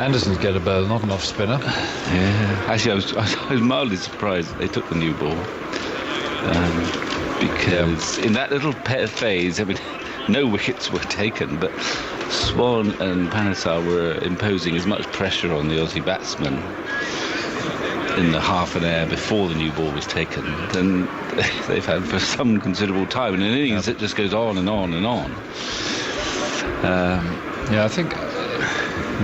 Anderson's get a bowl, not an off-spinner. Yeah, actually I was mildly surprised they took the new ball. Because in that little phase, I mean, no wickets were taken, but Swann and Panesar were imposing as much pressure on the Aussie batsmen in the half an hour before the new ball was taken than they've had for some considerable time. In an innings that just goes on and on and on. I think,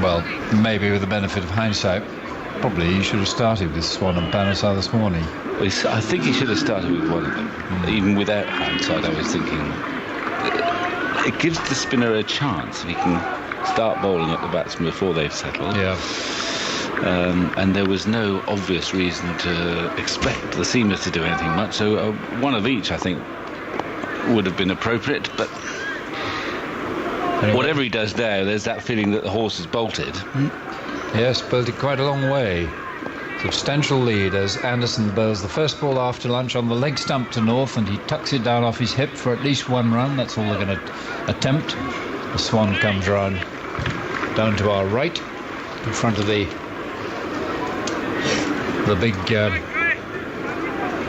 well, maybe with the benefit of hindsight, probably he should have started with Swann and Panesar this morning. I think he should have started with one of them. Even without hindsight, I was thinking it gives the spinner a chance if he can start bowling at the batsmen before they've settled. Yeah. And there was no obvious reason to expect the seamers to do anything much, so one of each, I think, would have been appropriate. But anyway, whatever he does there's that feeling that the horse is bolted. Yes, bolted quite a long way. Substantial lead as Anderson bowls the first ball after lunch on the leg stump to North, and he tucks it down off his hip for at least one run. That's all they're going to attempt. The Swan comes round down to our right in front of the big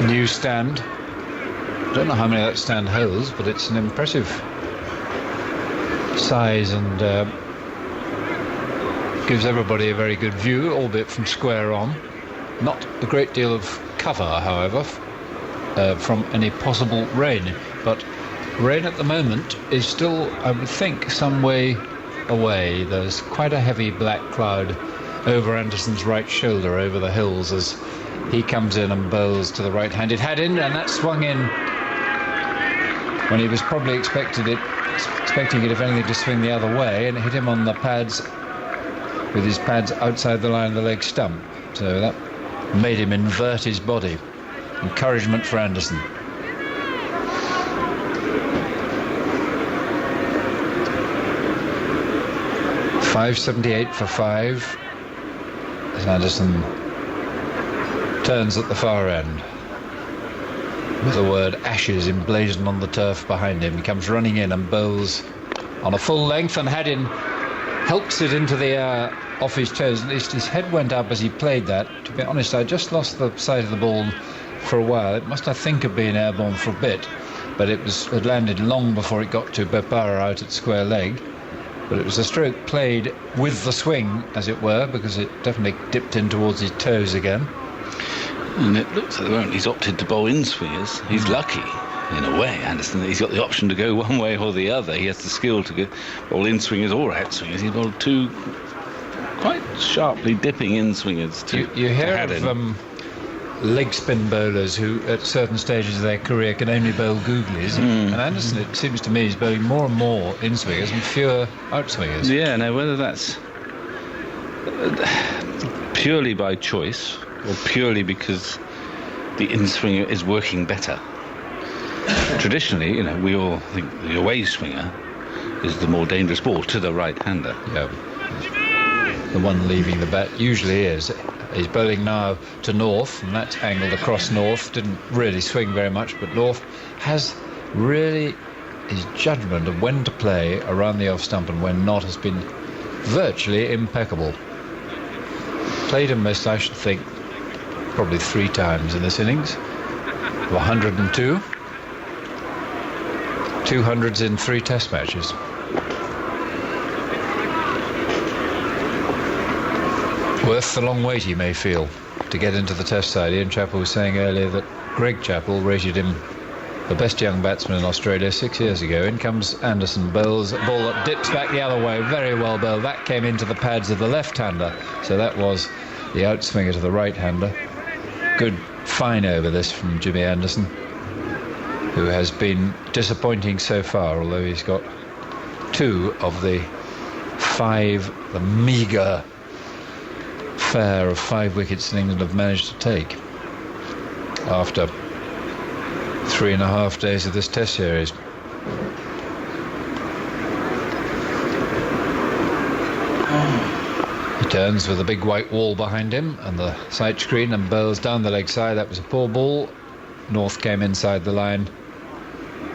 new stand. I don't know how many that stand holds, but it's an impressive size and gives everybody a very good view, albeit from square on. Not a great deal of cover, however, from any possible rain, but rain at the moment is still, I would think, some way away. There's quite a heavy black cloud over Anderson's right shoulder over the hills as he comes in and bowls to the right-handed Haddin, and that swung in when he was probably expecting it, if anything, to swing the other way, and it hit him on the pads with his pads outside the line of the leg stump. So that made him invert his body. Encouragement for Anderson. .578 for 5 as Anderson turns at the far end with the word Ashes emblazoned on the turf behind him. He comes running in and bowls on a full length, and Haddin helps it into the air off his toes. At least his head went up as he played that. To be honest, I just lost the sight of the ball for a while. It must, I think, have been airborne for a bit, but it landed long before it got to Bopara out at square leg. But it was a stroke played with the swing, as it were, because it definitely dipped in towards his toes again. And it looks at the moment he's opted to bowl in-swingers. He's lucky, in a way, Anderson. He's got the option to go one way or the other. He has the skill to go bowl in-swingers or out-swingers. He bowled two quite sharply dipping in-swingers to You hear Haddin. of leg spin bowlers who, at certain stages of their career, can only bowl googlies. And Anderson, it seems to me, is bowling more and more in-swingers and fewer out-swingers. Yeah, now whether that's purely by choice or purely because the in-swinger is working better. Traditionally, we all think the away swinger is the more dangerous ball to the right-hander. Yeah. The one leaving the bat usually is. He's bowling now to North, and that's angled across North. Didn't really swing very much, but North has really his judgment of when to play around the off stump and when not has been virtually impeccable. Played him most, I should think, probably 3 times in this innings. 102. 200s in 3 test matches. Worth the long wait, he may feel, to get into the test side. Ian Chappell was saying earlier that Greg Chappell rated him the best young batsman in Australia 6 years ago. In comes Anderson, bowls a ball that dips back the other way. Very well bowled. That came into the pads of the left-hander. So that was the outswinger to the right-hander. Good fine over this from Jimmy Anderson, who has been disappointing so far, although he's got 2 of the 5, the meagre fare of 5 wickets that England have managed to take after 3.5 days of this test series. He turns with a big white wall behind him and the side screen and bowls down the leg side. That was a poor ball. North came inside the line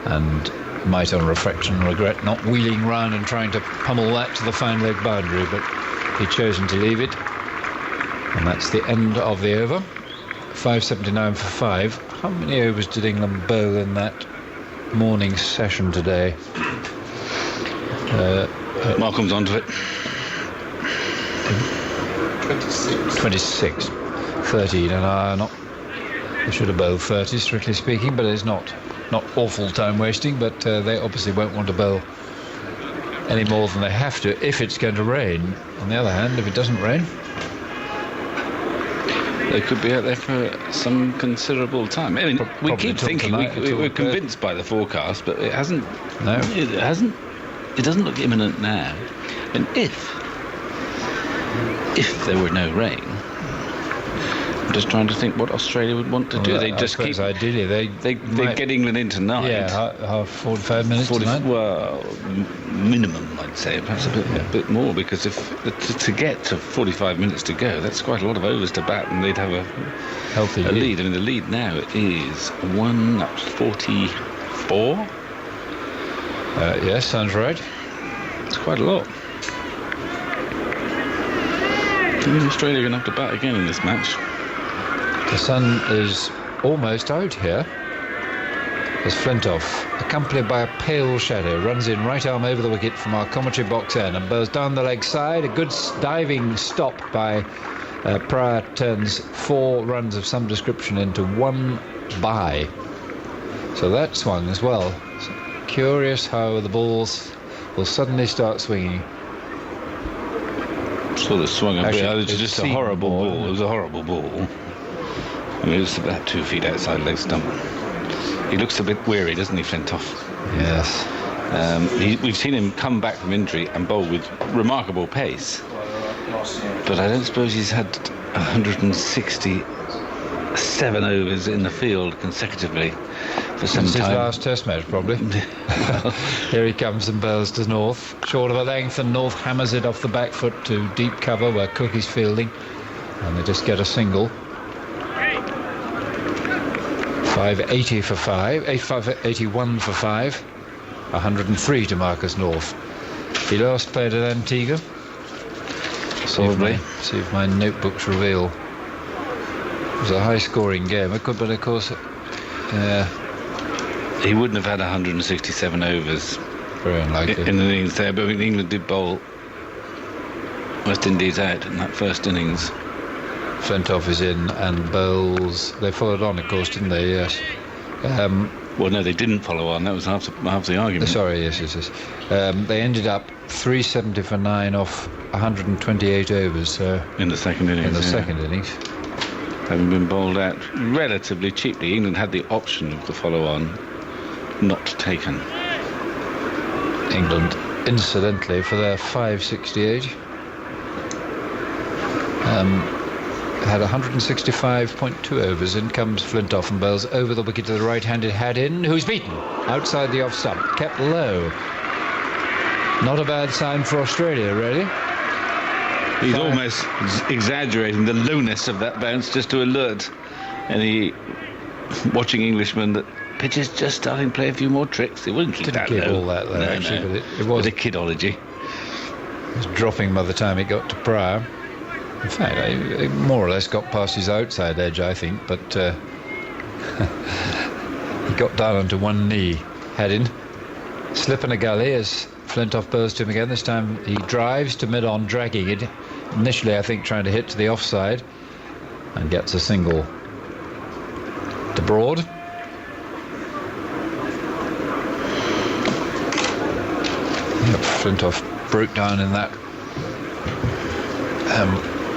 and might on reflection regret not wheeling round and trying to pummel that to the fine leg boundary, but he'd chosen to leave it. And that's the end of the over. 5.79 for 5. How many overs did England bowl in that morning session today? Malcolm's onto it. 26. 13, and they should have bowled 30, strictly speaking, but it's not awful time wasting, but they obviously won't want to bowl any more than they have to if it's going to rain. On the other hand, if it doesn't rain, they could be out there for some considerable time. I mean, we keep thinking we're convinced by the forecast, but it hasn't. No, it hasn't. It doesn't look imminent now. And if there were no rain, I'm just trying to think what Australia would want to do. They just keep. Ideally, they get England in tonight. Yeah, 45 minutes tonight. Well, minimum, I'd say, perhaps a bit more, because if to get to 45 minutes to go, that's quite a lot of overs to bat, and they'd have a healthy lead. I mean, the lead now is 144. Yes, sounds right. It's quite a lot. I mean, Australia are going to have to bat again in this match. The sun is almost out here as Flintoff, accompanied by a pale shadow, runs in right arm over the wicket from our commentary box end and bows down the leg side. A good diving stop by Pryor turns 4 runs of some description into 1 bye. So that swung as well. Curious how the balls will suddenly start swinging. Sort of swung a bit. It was just a horrible ball. It was a horrible ball. I mean, it was about 2 feet outside leg stump. He looks a bit weary, doesn't he, Flintoff? Yes. We've seen him come back from injury and bowl with remarkable pace. But I don't suppose he's had 167 overs in the field consecutively for some Since time. his last test match, probably. Here he comes and bowls to North. Short of a length, and North hammers it off the back foot to deep cover where Cook is fielding. And they just get a single. 580 for 5, 581 for 5, 103 to Marcus North. He last played at Antigua. See if my notebooks reveal. It was a high-scoring game. It could, but of course, he wouldn't have had 167 overs. Very unlikely in the innings there. But England did bowl West Indies out in that first innings. Flintoff is in and bowls. They followed on, of course, didn't they? Yes. Well, no, they didn't follow on. That was half the argument. Sorry, yes. They ended up 370 for 9 off 128 overs. In the second innings. Having been bowled out relatively cheaply, England had the option of the follow-on, not taken. England, incidentally, for their 568, had 165.2 overs. In comes Flintoff and bowls over the wicket to the right-handed Haddin, who's beaten outside the off stump, kept low. Not a bad sign for Australia, really. He's almost exaggerating the lowness of that bounce just to alert any watching Englishman that pitch is just starting to play a few more tricks. It wouldn't keep that low. All that low, actually, no. But it was a kidology. It was dropping by the time it got to Pryor. In fact, it more or less got past his outside edge, I think, but he got down onto one knee, Haddin. Slip in a gully as Flintoff bowls to him again. This time he drives to mid-on, dragging it. Initially, I think, trying to hit to the offside, and gets a single to Broad. Flintoff broke down in that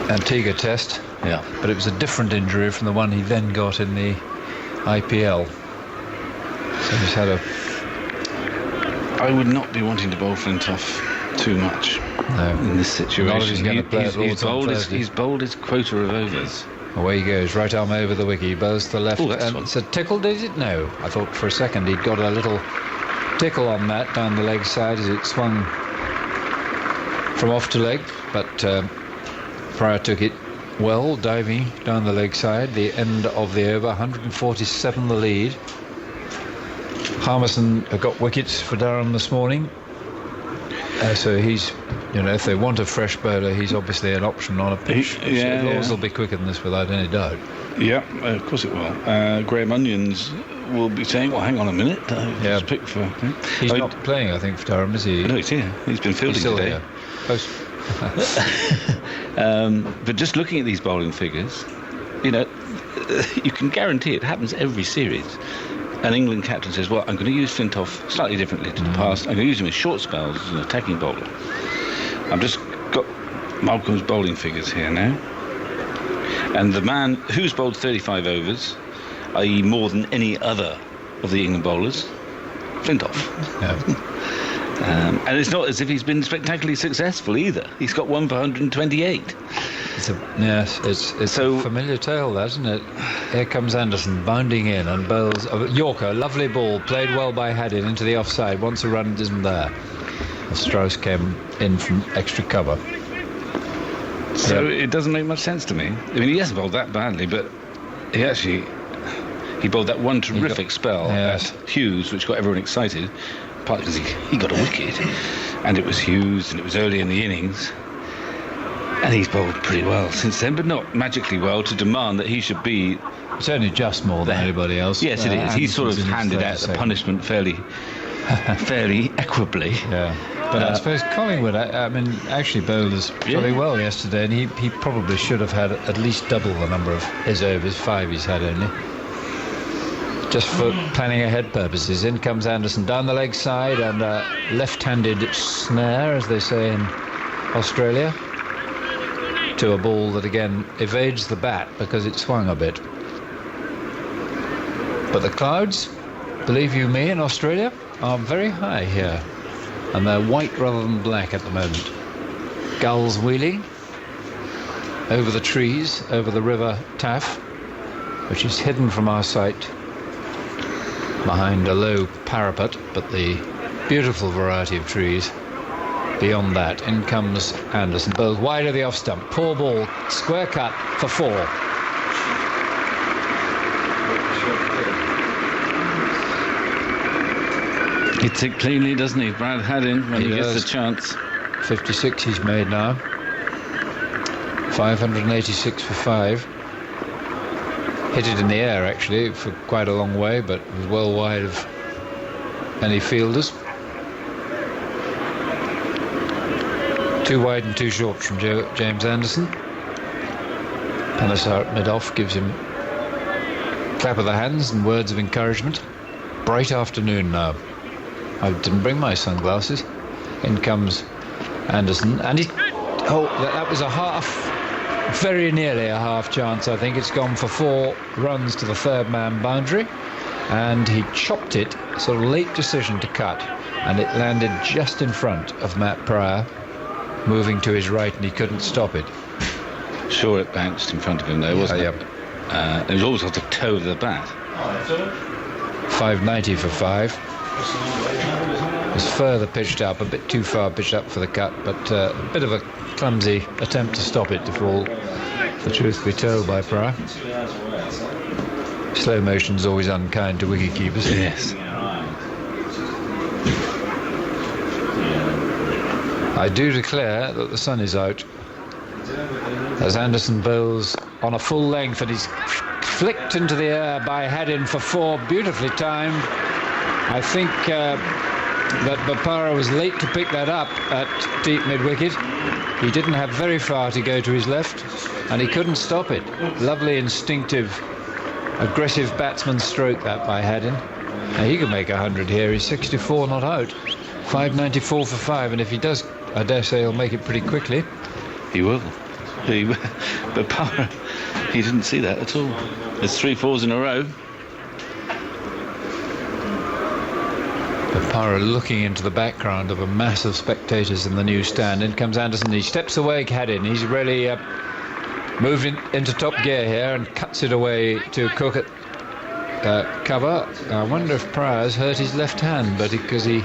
Antigua test, but it was a different injury from the one he then got in the IPL. So he's had I would not be wanting to bowl Flintoff too much in this situation. He's bowled his quota of overs. Away he goes, right arm over the wicket, he bows to the left. It's a tickle, did it? No. I thought for a second he'd got a little tickle on that down the leg side as it swung from off to leg, but Pryor took it well, diving down the leg side. The end of the over, 147 the lead. Harmison got wickets for Durham this morning, so he's if they want a fresh bowler, he's obviously an option on a pitch. Laws will be quicker than this without any doubt. Yeah, of course it will. Graham Onions will be saying, well, hang on a minute. Pick for... He's not playing, I think, for Durham, is he? No, he's here. He's been fielding today. But just looking at these bowling figures, you can guarantee it happens every series. An England captain says, well, I'm going to use Flintoff slightly differently to the past. I'm going to use him in short spells as an attacking bowler. I've just got Malcolm's bowling figures here now. And the man who's bowled 35 overs, i.e. more than any other of the England bowlers, Flintoff. And it's not as if he's been spectacularly successful either. He's got one for 128. It's a familiar tale, that, isn't it? Here comes Anderson bounding in and bowls Yorker, lovely ball, played well by Haddin into the offside. Once a run isn't there. Strauss came in from extra cover. So it doesn't make much sense to me. I mean, he hasn't bowled that badly, but he bowled that one terrific spell at Hughes, which got everyone excited, partly because he got a wicket, and it was Hughes, and it was early in the innings. And he's bowled pretty well since then, but not magically well to demand that he should be... It's only just more than anybody else. Yes, it is. He's sort of handed out the punishment fairly equably. Yeah. But I suppose Collingwood, actually bowled us pretty well yesterday, and he probably should have had at least double the number of his overs, 5 he's had only. Just for planning ahead purposes. In comes Anderson down the leg side, and left-handed snare, as they say in Australia, to a ball that again evades the bat because it swung a bit. But the clouds, believe you me, in Australia are very high here, and they're white rather than black at the moment. Gulls wheeling over the trees, over the river Taff, which is hidden from our sight behind a low parapet, but the beautiful variety of trees beyond that. In comes Anderson, bowled wide of the off stump, poor ball, square cut for 4. Hits it cleanly, doesn't he, Brad Haddin, when he gets the chance. 56 he's made now. 586 for 5. Hit it in the air, actually, for quite a long way, but was well wide of any fielders. 2 wide and 2 short from James Anderson. Panesar at mid-off gives him a clap of the hands and words of encouragement. Bright afternoon now. I didn't bring my sunglasses. In comes Anderson, and that was a half, very nearly a half chance. I think it's gone for 4 runs to the third man boundary, and he chopped it, sort of late decision to cut, and it landed just in front of Matt Pryor, moving to his right, and he couldn't stop it. Sure, it bounced in front of him there, wasn't it? It was always off the toe of the bat. 590 for 5. Was further pitched up, a bit too far pitched up for the cut, but a bit of a clumsy attempt to stop it, if all the truth be told by Pryor. Slow motion's always unkind to wicket keepers. Yes. I do declare that the sun is out as Anderson bowls on a full length, and he's flicked into the air by Haddin for 4, beautifully timed. I think that Bopara was late to pick that up at deep mid-wicket. He didn't have very far to go to his left, and he couldn't stop it. Lovely, instinctive, aggressive batsman stroke that by Haddin. Now he could make 100 here. He's 64 not out. 594 for 5, and if he does, I dare say he'll make it pretty quickly. He will. Bopara, he didn't see that at all. There's 3 4s in a row. Bopara looking into the background of a mass of spectators in the new stand. In comes Anderson. He steps away, Haddin. He's really moved into top gear here and cuts it away to Cook at cover. I wonder if Pryor's hurt his left hand, but because he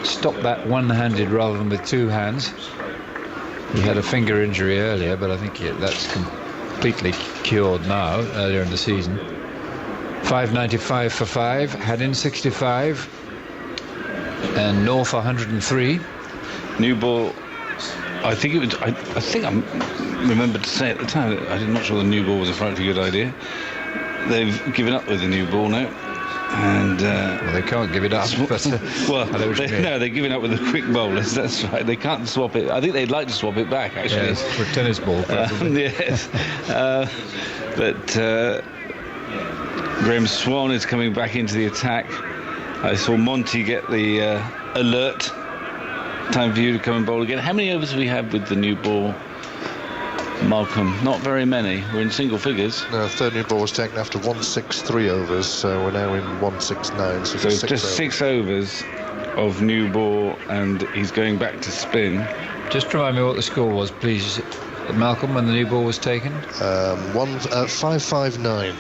stopped that one-handed rather than with 2 hands. He had a finger injury earlier, but I think that's completely cured now, earlier in the season. 595 for 5. Haddin 65. And North 103. New ball I think it was. I think I remembered to say at the time that I'm not sure the new ball was a frightfully good idea. They've given up with the new ball now, and well, they can't give it up. But, well, they're giving up with the quick bowlers. That's right. They can't swap it. I think they'd like to swap it back, actually. Yes, for a tennis ball. Yes, but Graeme Swann is coming back into the attack. I saw Monty get the alert. Time for you to come and bowl again. How many overs have we had with the new ball, Malcolm? Not very many. We're in single figures. No, third new ball was taken after 163 overs, so we're now in 169. So just 6 overs of new ball, and he's going back to spin. Just remind me what the score was, please, Malcolm, when the new ball was taken. 559.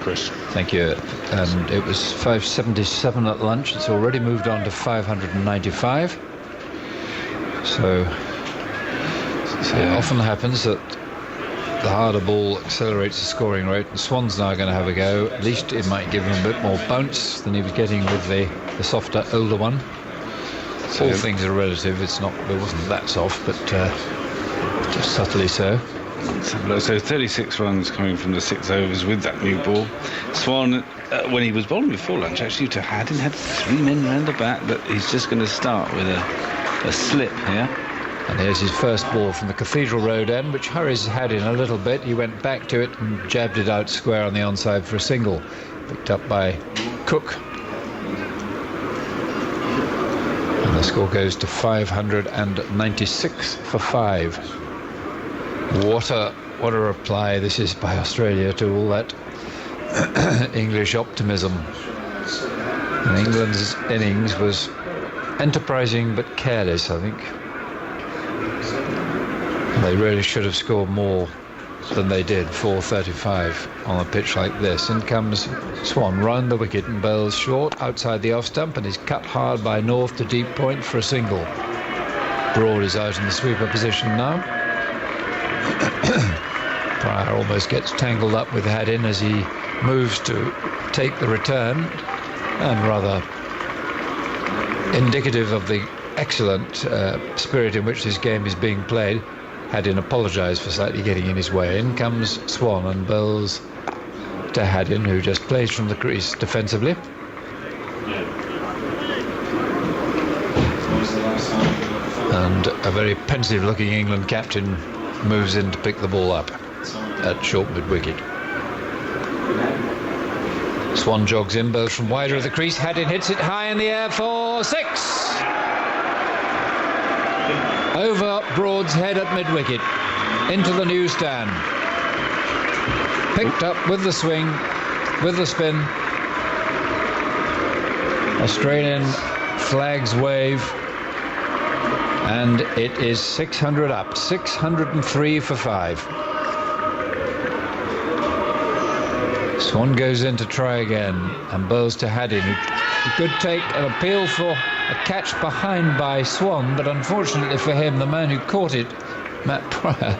Chris. Thank you. And it was 577 at lunch. It's already moved on to 595. So it often happens that the harder ball accelerates the scoring rate, and Swann's now going to have a go. At least it might give him a bit more bounce than he was getting with the softer, older one. So all things are relative. It wasn't that soft, but just subtly so. So 36 runs coming from the 6 overs with that new ball. Swann, when he was bowling before lunch, actually to Haddin, had 3 men round the bat, but he's just going to start with a slip here. And here's his first ball from the Cathedral Road end, which hurries Haddin a little bit. He went back to it and jabbed it out square on the onside for a single. Picked up by Cook. And the score goes to 596 for 5. What a reply this is by Australia to all that English optimism. And England's innings was enterprising but careless, I think. They really should have scored more than they did, 435 on a pitch like this. In comes Swann round the wicket and bowls short outside the off stump, and is cut hard by North to deep point for a single. Broad is out in the sweeper position now. Pryor almost gets tangled up with Haddin as he moves to take the return, and rather indicative of the excellent spirit in which this game is being played, Haddin apologised for slightly getting in his way. In comes Swann and bowls to Haddin, who just plays from the crease defensively. And a very pensive looking England captain moves in to pick the ball up at short mid-wicket. Swann jogs in, bowls from wider of the crease. Haddin hits it high in the air for 6. Over Broad's head at mid-wicket, into the new stand. Picked up with the swing, with the spin. Australian flags wave, and it is 600 up, 603 for 5. Swann goes in to try again and bowls to Haddin, who could take an appeal for a catch behind by Swann, but unfortunately for him, the man who caught it, Matt Pryor,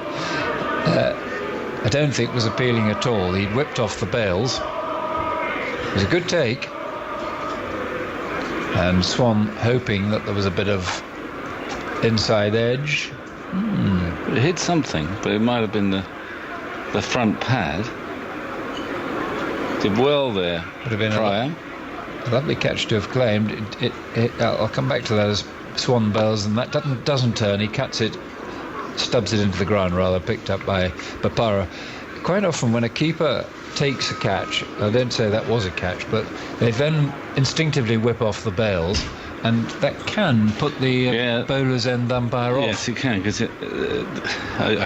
I don't think was appealing at all. He'd whipped off the bails. It was a good take, and Swann hoping that there was a bit of inside edge. It hit something, but it might have been the front pad. Did well there. Would have been Pryor. A lovely catch to have claimed. I'll come back to that as Swann bowls, and that doesn't turn. He cuts it, stubs it into the ground rather, picked up by Bopara. Quite often when a keeper takes a catch, I don't say that was a catch, but they then instinctively whip off the bails, and that can put the bowler's end umpire off. Yes, it can, because I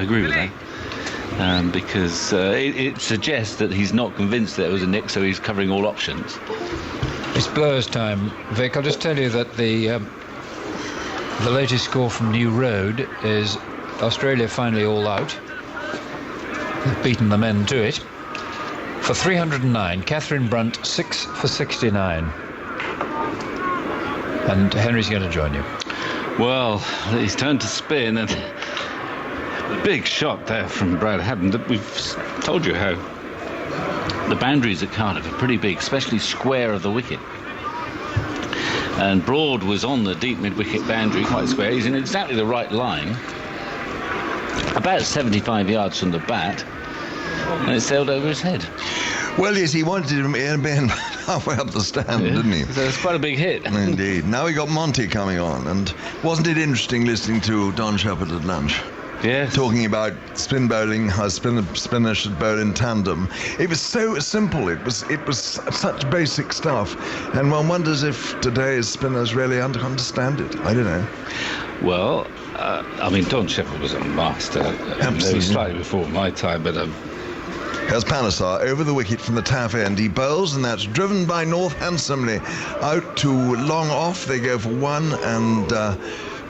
agree with that. Because it suggests that he's not convinced that it was a nick, so he's covering all options. It's blowers time, Vic. I'll just tell you that the latest score from New Road is Australia finally all out. They've beaten the men to it for 309. Catherine Brunt 6 for 69. And Henry's going to join you. Well, he's turned to spin, and big shot there from Brad Haddin. We've told you how the boundaries at Cardiff are pretty big, especially square of the wicket. And Broad was on the deep mid-wicket boundary, quite square. He's in exactly the right line. about 75 yards from the bat, and it sailed over his head. Well, yes, he wanted him in halfway up the stand, didn't he? So it's quite a big hit. Indeed. Now we got Monty coming on, and wasn't it interesting listening to Don Shepherd at lunch? Yes. Talking about spin bowling, how spinners should bowl in tandem. It was so simple. It was such basic stuff, and one wonders if today's spinners really understand it. I don't know. Well, I mean, Don Shepherd was a master. Absolutely. Slightly before my time, but Here's Panesar over the wicket from the taff end. He bowls, and that's driven by North handsomely. Out to long off. They go for one, and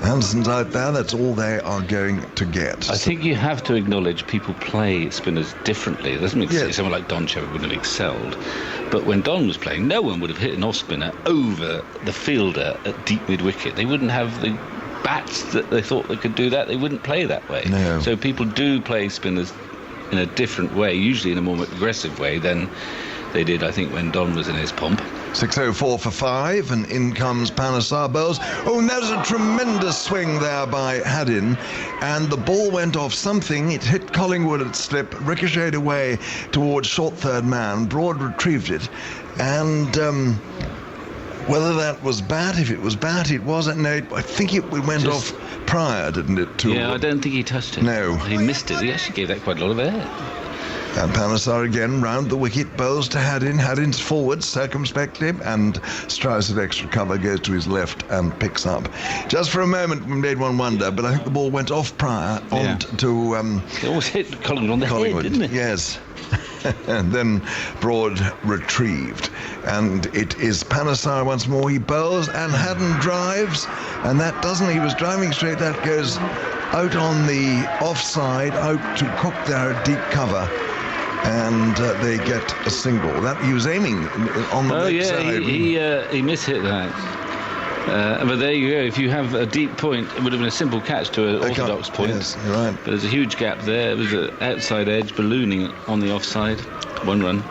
Hanson's out there. That's all they are going to get. I think you have to acknowledge people play spinners differently. It doesn't mean to say someone like Don Shepherd wouldn't have excelled. But when Don was playing, no one would have hit an off spinner over the fielder at deep mid-wicket. They wouldn't have the bats that they thought they could do that. They wouldn't play that way. No. So people do play spinners in a different way, usually in a more aggressive way than they did, I think, when Don was in his pomp. 6:04 for 5, and in comes Panesar bowls. Oh, and there's a tremendous swing there by Haddin, and the ball went off something. It hit Collingwood at slip, ricocheted away towards short third man. Broad retrieved it, and whether that was bat, if it was bat, it wasn't. No, I think it went off prior, didn't it? Yeah, I don't think he touched it. No. He missed it. He actually gave that quite a lot of air. And Panesar again round the wicket, bowls to Haddin. Haddin's forward circumspectly, and Strauss at extra cover goes to his left and picks up. Just for a moment we made one wonder, but I think the ball went off prior on to it almost hit Collingwood on the head, didn't it? Yes. And then Broad retrieved, and it is Panesar once more. He bowls, and Haddin drives, and that doesn't, he was driving straight, that goes out on the offside, out to Cook there at deep cover, and they get a single. That he was aiming on the left side. He mishit that. But there you go. If you have a deep point, it would have been a simple catch to an orthodox point. Yes, you're right. But there's a huge gap there. It was an outside edge ballooning on the offside. 1 run.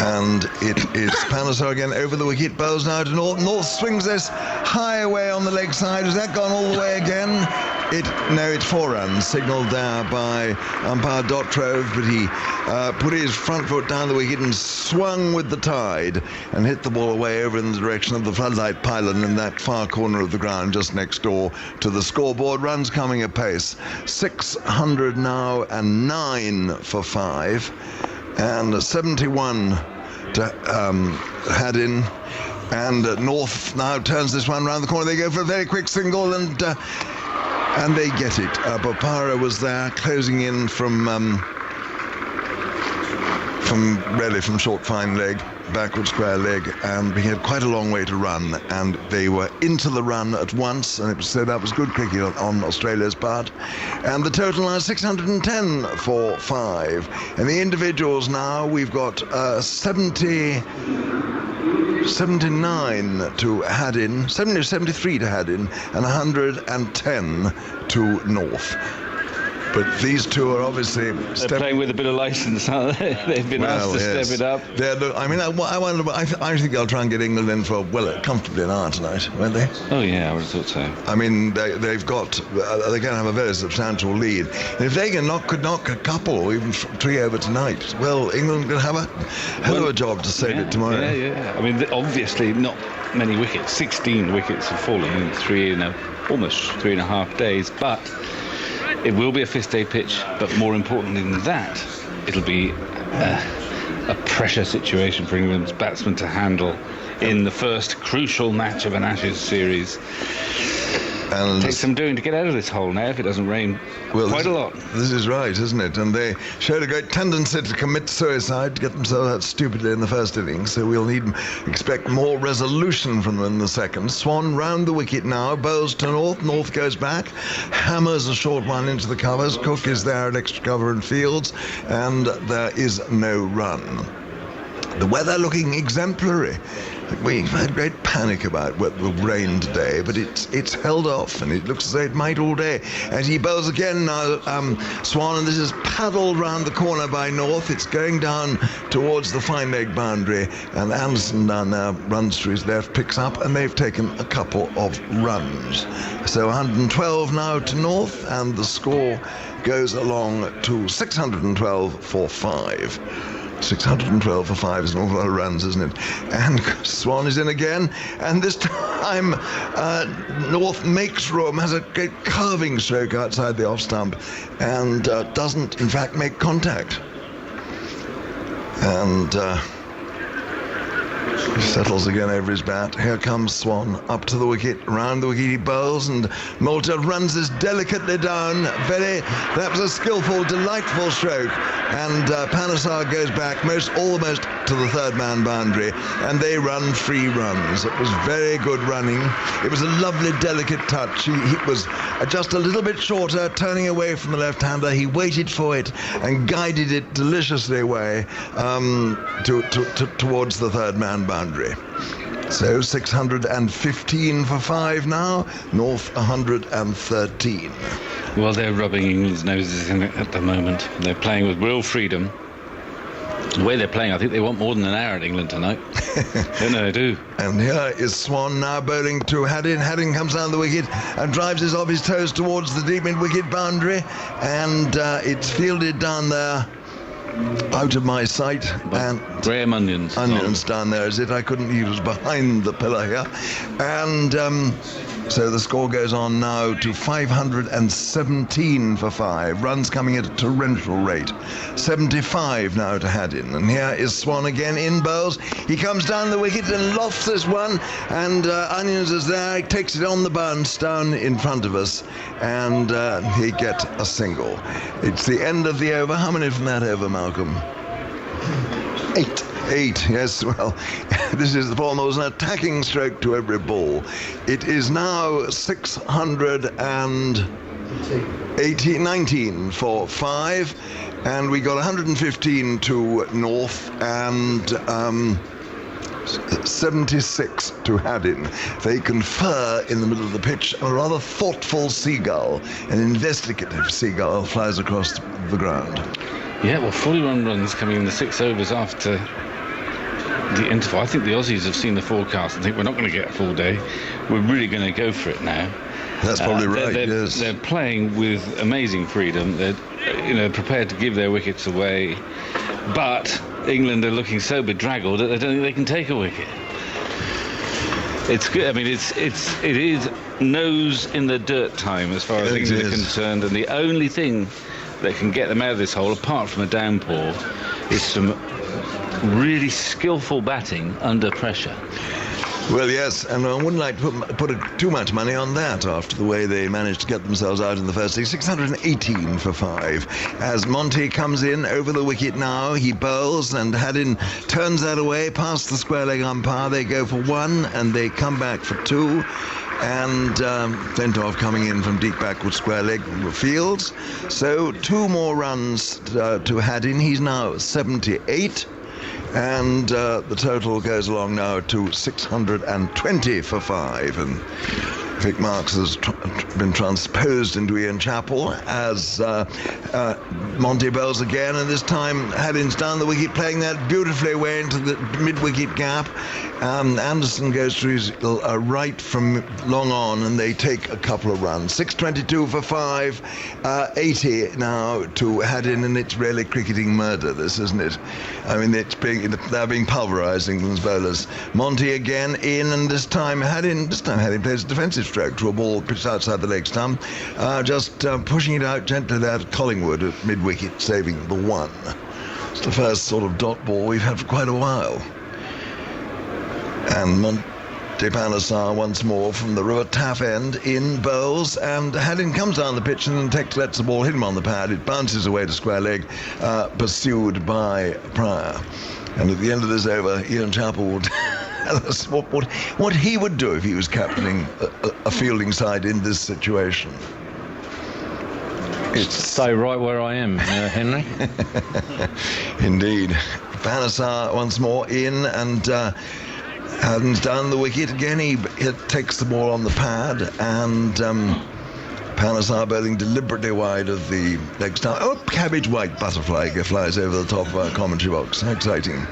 And it is Panesar again over the wicket, bowls now to North. North swings this high away on the leg side. Has that gone all the way again? No, it's 4 runs, signalled there by umpire Trotte, but he put his front foot down the wicket and swung with the tide and hit the ball away over in the direction of the floodlight pylon in that far corner of the ground just next door to the scoreboard. Runs coming apace. 600 now and 9 for 5. And 71 to Haddin, and North now turns this one round the corner. They go for a very quick single, and they get it. Bopara was there, closing in from short fine leg, backward square leg, and we had quite a long way to run, and they were into the run at once, and so that was good cricket on Australia's part. And the total now 610 for 5. And the individuals now, we've got 79 to Haddin, 73 to Haddin, and 110 to North. But these two are obviously playing with a bit of license, aren't they? They've been asked to step it up. I think they'll try and get England in for comfortably an hour tonight, won't they? Oh yeah, I would have thought so. I mean, they're going to have a very substantial lead. And if they could knock a couple or even 3 over tonight, well, England could have a hell of a job to save it tomorrow. Yeah. I mean, obviously not many wickets. 16 wickets have fallen in almost 3.5 days, but it will be a fifth day pitch, but more importantly than that, it'll be a pressure situation for England's batsmen to handle in the first crucial match of an Ashes series. And takes some doing to get out of this hole now if it doesn't rain quite a lot. This is right, isn't it? And they showed a great tendency to commit suicide to get themselves out stupidly in the first innings, so we'll expect more resolution from them in the second. Swann round the wicket now, bowls to North. North goes back, hammers a short one into the covers. Cook is there at extra cover and fields, and there is no run. The weather looking exemplary. We've had great panic about the rain today, but it's held off, and it looks as though it might all day. As he bowls again now, Swann, and this is paddled round the corner by North. It's going down towards the fine leg boundary, and Anderson down there runs to his left, picks up, and they've taken a couple of runs. So 112 now to North, and the score goes along to 612 for 5. 612 for 5 is an awful lot of runs, isn't it? And Swann is in again, and this time North makes room, has a great carving stroke outside the off stump, and doesn't in fact make contact. And he settles again over his bat. Here comes Swann up to the wicket, round the wicket he bowls, and Moulter runs this delicately down. That was a skillful, delightful stroke, and Panesar goes back almost to the third man boundary, and they run 3 runs. It was very good running. It was a lovely, delicate touch. He was just a little bit shorter, turning away from the left-hander. He waited for it and guided it deliciously away towards the third man boundary. So 615 for 5 now, North 113. Well, they're rubbing England's noses in it at the moment. They're playing with real freedom. The way they're playing, I think they want more than an hour at England tonight. No, they do. And here is Swann now bowling to Haddin. Haddin comes down the wicket and drives his off his toes towards the deep mid-wicket boundary, and it's fielded down there out of my sight. But and Graeme Onions down there, is it? I couldn't. He was behind the pillar here, and so the score goes on now to 517 for 5. Runs coming at a torrential rate. 75 now to Haddin. And here is Swann again in bowls. He comes down the wicket and lofts this one. And Onions is there. He takes it on the bounce down in front of us. And he gets a single. It's the end of the over. How many from that over, Malcolm? 8, yes, well, this is the form. There was an attacking stroke to every ball. It is now 619 for 5, and we got 115 to North, and 76 to Haddin. They confer in the middle of the pitch. A rather thoughtful seagull, an investigative seagull, flies across the ground. Yeah, well, 41 runs coming in the 6 overs after the interval. I think the Aussies have seen the forecast and think we're not going to get a full day. We're really going to go for it now. That's probably right, yes. They're playing with amazing freedom. They're prepared to give their wickets away. But England are looking so bedraggled that they don't think they can take a wicket. It's good. I mean, it is nose in the dirt time as far as England are concerned, and the only thing that can get them out of this hole, apart from a downpour, is some really skillful batting under pressure. Well, yes, and I wouldn't like to put too much money on that after the way they managed to get themselves out in the first 618 for 5. As Monty comes in over the wicket now, he bowls, and Haddin turns that away past the square leg umpire. They go for 1, and they come back for 2. And Flintoff coming in from deep backward square leg fields. So 2 more runs to Haddin. He's now 78. And the total goes along now to 620 for 5. And Vic Marks has been transposed into Ian Chappell as Monty bowls again, and this time Haddin's down the wicket, playing that beautifully away into the mid-wicket gap. Anderson goes to his right from long on, and they take a couple of runs. 622 for 5, 80 now to Haddin, and it's really cricketing murder, this, isn't it? I mean, they're being pulverised, England's bowlers. Monty again in, and this time Haddin plays a defensive stroke to a ball pitched outside the leg stump, just pushing it out gently there to Collingwood at mid-wicket, saving the 1. It's the first sort of dot ball we've had for quite a while. And Monty Panesar once more from the River Taff end in bowls, and Haddin comes down the pitch and lets the ball hit him on the pad. It bounces away to square leg, pursued by Pryor. And at the end of this over, Ian Chappell would tell us what he would do if he was captaining a fielding side in this situation. Stay right where I am, Henry. Indeed. Panesar once more in, and Haddin's down the wicket again. He takes the ball on the pad, and Panesar bowling deliberately wide of the leg stump. Oh, cabbage white butterfly flies over the top of our commentary box. How exciting.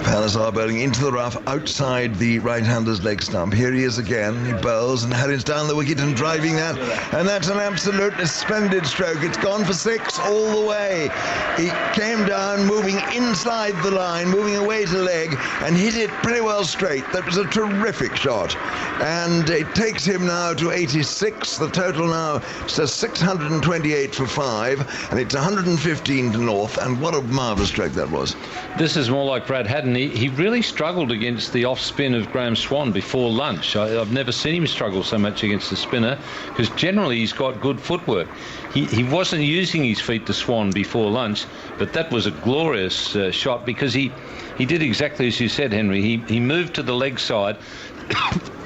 Panesar bowling into the rough outside the right-hander's leg stump. Here he is again. He bowls, and Haddin's down the wicket and driving that, and that's an absolutely splendid stroke. It's gone for 6 all the way. He came down, moving inside the line, moving away to leg, and hit it pretty well straight. That was a terrific shot, and it takes him now to 86. The total now says 628 for 5, and it's 115 to North. And what a marvellous stroke that was. This is more like Brad Haddin. He really struggled against the off-spin of Graeme Swann before lunch. I've never seen him struggle so much against the spinner, because generally he's got good footwork. He wasn't using his feet to Swann before lunch, but that was a glorious shot, because he did exactly as you said, Henry. He moved to the leg side,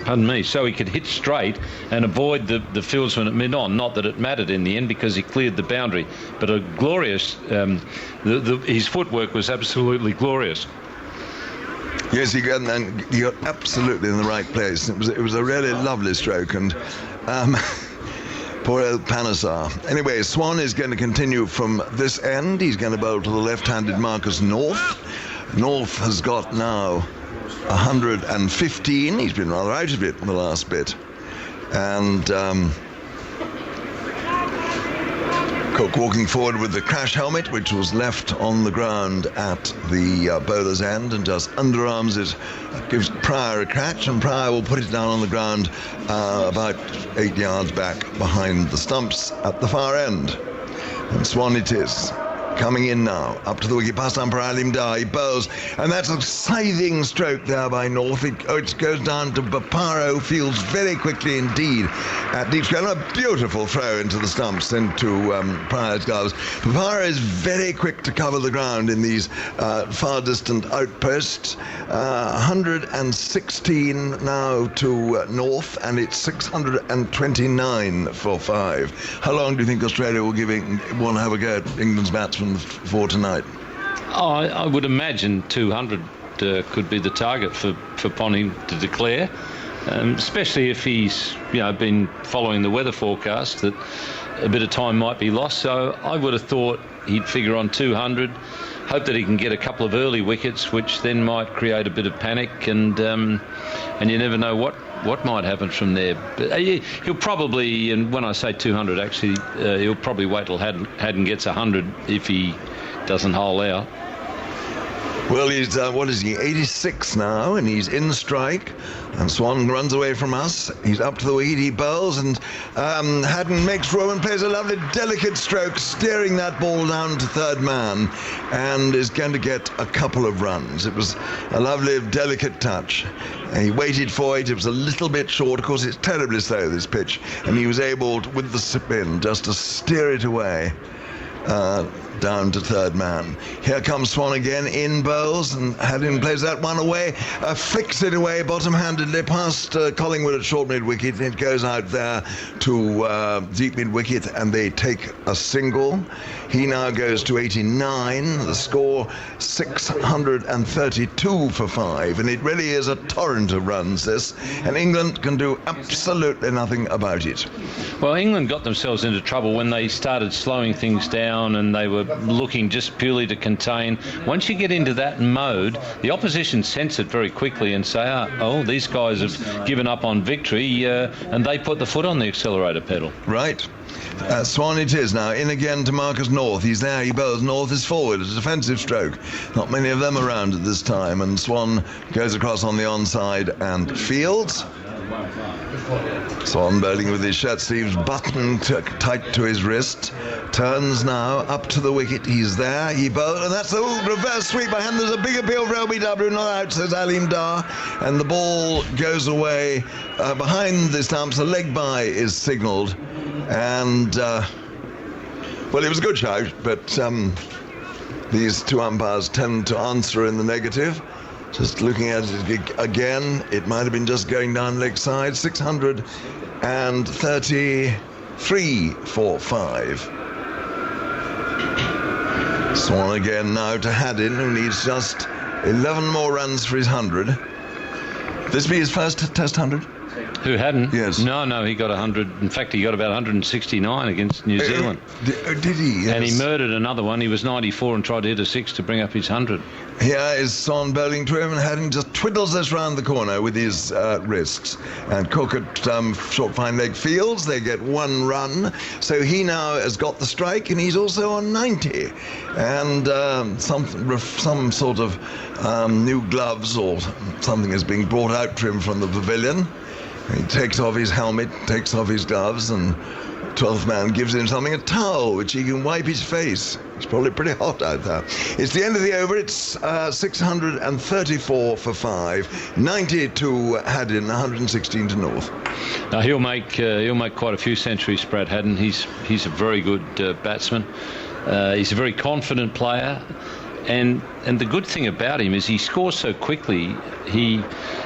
pardon me, so he could hit straight and avoid the fieldsman at mid-on. Not that it mattered in the end, because he cleared the boundary, but a glorious, his footwork was absolutely glorious. Yes, he got absolutely in the right place. It was a really lovely stroke, and poor old Panesar. Anyway, Swann is going to continue from this end. He's going to bowl to the left-handed Marcus North. North has got now 115. He's been rather out of it in the last bit. And Cook walking forward with the crash helmet, which was left on the ground at the bowler's end, and just underarms it, gives Pryor a catch, and Pryor will put it down on the ground about 8 yards back behind the stumps at the far end. And Swann it is. Coming in now, up to the wicket, past umpire Alim Dar, he bowls, and that's a scything stroke there by North. It goes down to Bopara, who fields very quickly indeed at deep square. A beautiful throw into the stumps, into Pryor's gloves. Bopara is very quick to cover the ground in these far distant outposts. 116 now to North, and it's 629 for 5. How long do you think Australia will have a go at England's batsmen for tonight? I would imagine 200 could be the target for Ponting to declare, especially if he's been following the weather forecast that a bit of time might be lost. So I would have thought he'd figure on 200. Hope that he can get a couple of early wickets, which then might create a bit of panic, and you never know what might happen from there. But he'll probably, and when I say 200, actually, he'll probably wait till Haddin gets 100 if he doesn't hole out. Well, he's, 86 now, and he's in strike, and Swann runs away from us. He's up to the wicket, he bowls, and Haddin makes room and plays a lovely, delicate stroke, steering that ball down to third man, and is going to get a couple of runs. It was a lovely, delicate touch. And he waited for it. It was a little bit short. Of course, it's terribly slow, this pitch, and he was able, with the spin, just to steer it away. Down to third man. Here comes Swann again, in bowls, and Haddin plays that one away, flicks it away bottom-handedly past Collingwood at short mid-wicket, and it goes out there to deep mid-wicket, and they take a single. He now goes to 89, the score 632 for 5, and it really is a torrent of runs, this, and England can do absolutely nothing about it. Well, England got themselves into trouble when they started slowing things down, and they were looking just purely to contain. Once you get into that mode, the opposition sense it very quickly and say, oh, these guys have given up on victory, and they put the foot on the accelerator pedal. Right. Swann it is now, in again to Marcus North. He's there, he bowls. North is forward. It's a defensive stroke. Not many of them around at this time, and Swann goes across on the onside and fields. Swann bowling with his shirt sleeves buttoned tight to his wrist. Turns now up to the wicket. He's there. He bowls, and that's the reverse sweep by hand. There's a big appeal for LBW. Not out, says Alim Dar. And the ball goes away behind the stumps. A leg by is signalled. And, well, it was a good shout, but these two umpires tend to answer in the negative. Just looking at it again, it might have been just going down leg side. 633 for 5. Swann again now to Haddin, who needs just 11 more runs for his 100. This be his first Test 100? Who hadn't? Yes. No, he got 100. In fact, he got about 169 against New Zealand. Did he? Yes. And he murdered another one. He was 94 and tried to hit a 6 to bring up his 100. Here is Swann bowling to him, and Haddin just twiddles this round the corner with his wrists. And Cook at short fine leg fields, they get 1 run. So he now has got the strike, and he's also on 90. And some sort of new gloves or something is being brought out to him from the pavilion. He takes off his helmet, takes off his gloves, and 12th man gives him something, a towel, which he can wipe his face. It's probably pretty hot out there. It's the end of the over. It's 634 for 5, 90 to Haddin, 116 to North. Now he'll make quite a few centuries, Brad Haddin. He's a very good batsman. He's a very confident player. And the good thing about him is he scores so quickly.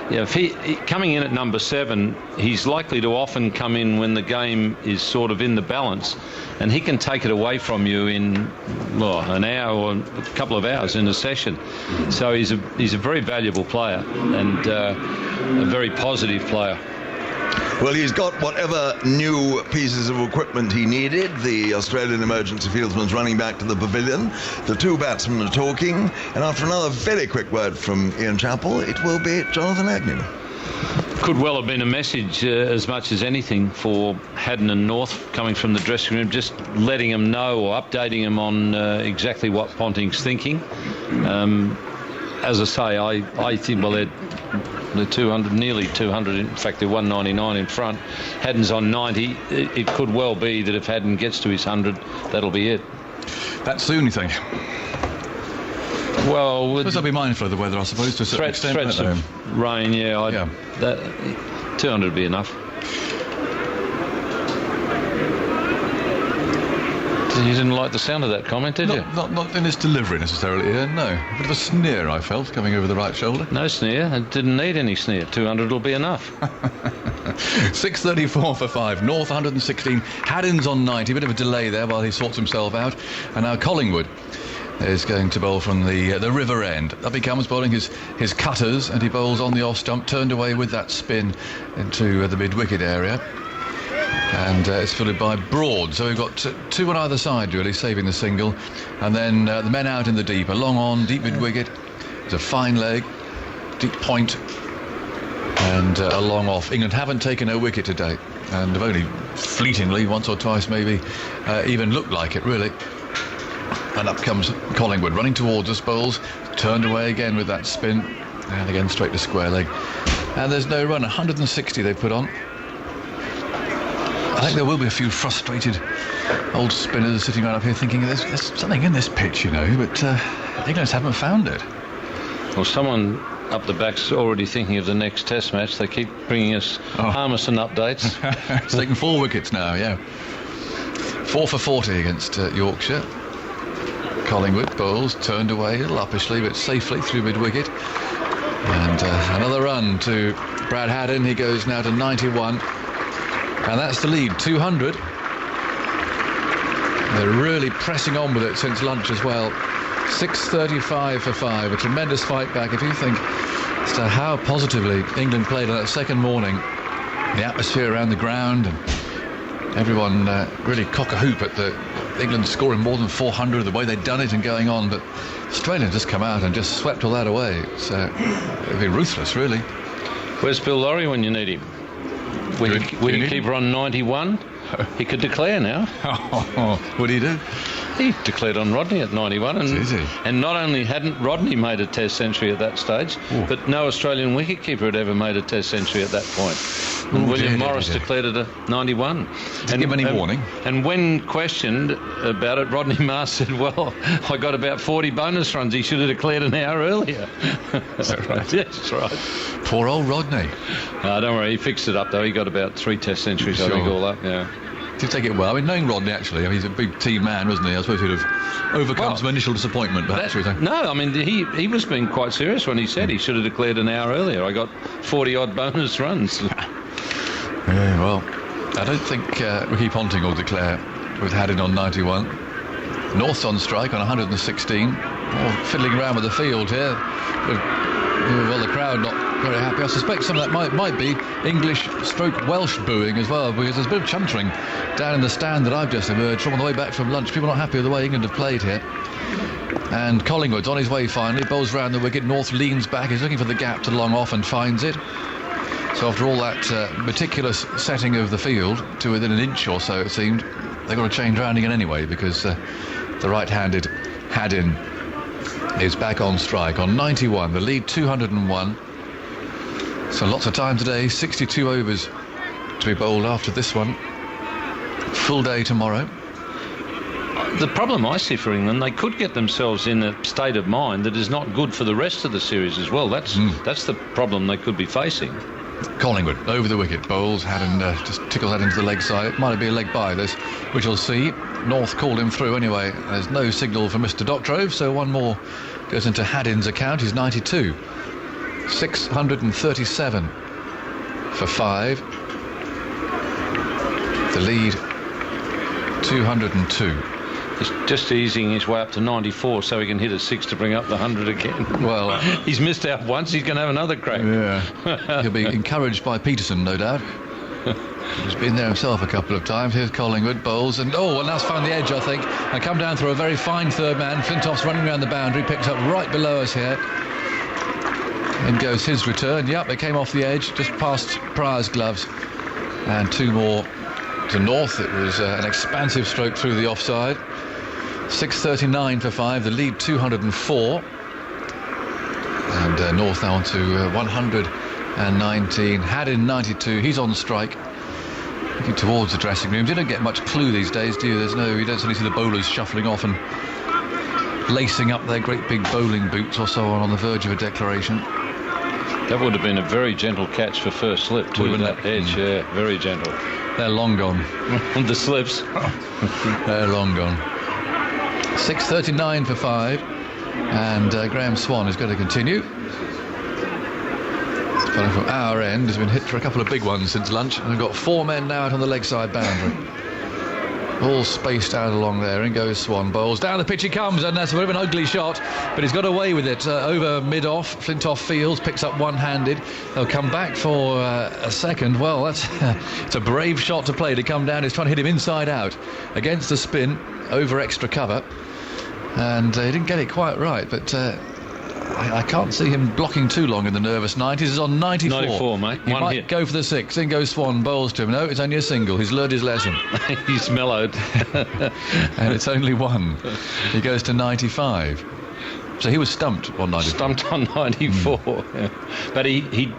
If he coming in at number 7, he's likely to often come in when the game is sort of in the balance, and he can take it away from you in an hour or a couple of hours in a session. So he's a very valuable player and a very positive player. Well, he's got whatever new pieces of equipment he needed. The Australian emergency fieldsman's running back to the pavilion. The 2 batsmen are talking. And after another very quick word from Ian Chappell, it will be Jonathan Agnew. Could well have been a message as much as anything for Haddin and North coming from the dressing room, just letting them know or updating them on exactly what Ponting's thinking. As I say, I think, well, they're 200, nearly 200. In fact, they're 199 in front. Haddin's on 90. It could well be that if Haddin gets to his 100, that'll be it. That's soon, you think? Well, I'll be mindful of the weather, I suppose, to a certain extent. Threats of rain, yeah. That 200 would be enough. You didn't like the sound of that comment, did you? Not in its delivery necessarily, no. A bit of a sneer, I felt, coming over the right shoulder. No sneer. It didn't need any sneer. 200 will be enough. 634 for 5. North 116. Haddin's on 90. A bit of a delay there while he sorts himself out. And now Collingwood is going to bowl from the river end. Up he comes, bowling his cutters, and he bowls on the off stump, turned away with that spin into the mid-wicket area. And it's followed by Broad, so we've got 2 on either side really, saving the single. And then the men out in the deep, a long on, deep mid-wicket. It's a fine leg, deep point, and a long off. England haven't taken a wicket today, and have only fleetingly, once or twice maybe, even looked like it really. And up comes Collingwood, running towards us, bowls, turned away again with that spin, and again straight to square leg. And there's no run, 160 they put on. I think there will be a few frustrated old spinners sitting right up here thinking there's something in this pitch, but England haven't found it. Well, someone up the back's already thinking of the next Test match. They keep bringing us Harmison updates. It's taken 4 wickets now, yeah. 4 for 40 against Yorkshire. Collingwood bowls, turned away a little uppishly, but safely through mid-wicket. And another run to Brad Haddin. He goes now to 91. And that's the lead, 200. They're really pressing on with it since lunch as well. 635 for 5, a tremendous fight back. If you think as to how positively England played on that second morning, the atmosphere around the ground, and everyone really cock-a-hoop at England scoring more than 400, the way they'd done it and going on, but Australia just come out and just swept all that away. So it'd be ruthless, really. Where's Bill Laurie when you need him? Wicketkeeper on 91. He could declare now. What do you do? He declared on Rodney at 91, and not only hadn't Rodney made a Test century at that stage, but no Australian wicketkeeper had ever made a Test century at that point. And William Morris declared it at 91. Didn't give any warning. And when questioned about it, Rodney Marsh said, "Well, I got about 40 bonus runs. He should have declared an hour earlier." Is that right? Yes, that's right. Poor old Rodney. Don't worry, he fixed it up though. He got about 3 Test centuries, I think, all up. Yeah. Did take it well. I mean, knowing Rodney, actually, he's a big team man, wasn't he? I suppose he'd have overcome some initial disappointment, perhaps. No, I mean, he was being quite serious when he said he should have declared an hour earlier. I got 40-odd bonus runs. Yeah, well, I don't think Ricky Ponting will declare with Haddin on 91. North's on strike on 116. Fiddling around with the field here. Well, the crowd not very happy. I suspect some of that might be English/Welsh booing as well, because there's a bit of chuntering down in the stand that I've just emerged from on the way back from lunch. People not happy with the way England have played here. And Collingwood's on his way finally. Bowls round the wicket. North leans back. He's looking for the gap to long off and finds it. So after all that meticulous setting of the field to within an inch or so, it seemed, they've got to change round again anyway, because the right-handed Haddin is back on strike on 91. The lead 201. So lots of time today. 62 overs to be bowled after this one. Full day tomorrow. The problem I see for England, they could get themselves in a state of mind that is not good for the rest of the series as well. That's the problem they could be facing. Collingwood over the wicket, bowls. Haddin just tickles that into the leg side. It might be a leg by this, which we'll see. North called him through anyway. There's no signal for Mr. Doctrove, so one more goes into Haddin's account. He's 92. 637 for 5. The lead 202. He's just easing his way up to 94 so he can hit a 6 to bring up the 100 again. Well, he's missed out once, he's going to have another crack. Yeah. He'll be encouraged by Pietersen, no doubt. He's been there himself a couple of times. Here's Collingwood, bowls, and that's found the edge, I think. I come down through a very fine third man. Flintoff's running around the boundary, picks up right below us here. In goes his return. Yep, it came off the edge, just past Pryor's gloves. And 2 more to North. It was an expansive stroke through the offside. 639 for 5, the lead 204. And North now on to 119. Haddin 92, he's on strike. Looking towards the dressing rooms. You don't get much clue these days, do you? You don't suddenly see the bowlers shuffling off and lacing up their great big bowling boots or so on the verge of a declaration. That would have been a very gentle catch for first slip to that edge. Yeah, very gentle. They're long gone. The slips. They're long gone. 639 for 5, and Graeme Swann is going to continue. Coming from our end, has been hit for a couple of big ones since lunch, and we've got 4 men now out on the leg side boundary. All spaced out along there. In goes Swann, bowls down the pitch he comes, and that's a bit of an ugly shot, but he's got away with it over mid-off. Flintoff fields, picks up one-handed. They'll come back for a second. Well, it's a brave shot to play to come down. He's trying to hit him inside out against the spin over extra cover, and he didn't get it quite right, but I can't see him blocking too long in the nervous 90s. He's on 94. 94, mate. He might hit. Go for the 6. In goes Swann, bowls to him. No, it's only a single. He's learned his lesson. He's mellowed. And it's only 1. He goes to 95. So he was stumped on 94. Stumped on 94. Yeah. But he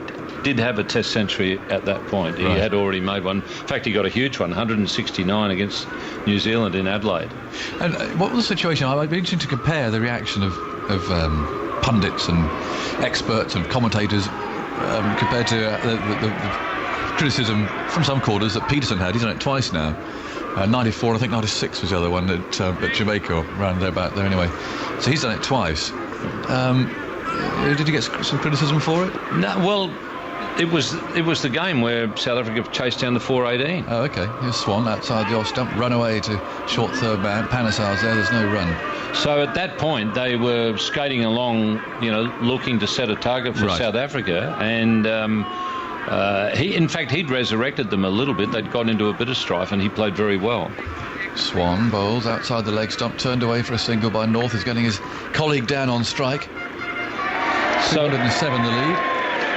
did have a test century at that point. He had already made one. In fact, he got a huge one, 169 against New Zealand in Adelaide. And what was the situation? I'd be interested to compare the reaction of pundits and experts and commentators compared to the criticism from some quarters that Pietersen had. He's done it twice now. 94, I think 96 was the other one at Jamaica, around there, about there anyway. So he's done it twice. Did he get some criticism for it? No, well, it was the game where South Africa chased down the 418. Oh, OK. Here's Swann outside the off stump, run away to short third man. Panesar's there's no run. So at that point, they were skating along, looking to set a target for South Africa, and he'd resurrected them a little bit. They'd got into a bit of strife, and he played very well. Swann bowls outside the leg stump, turned away for a single by North. He's getting his colleague down on strike. 207 the lead.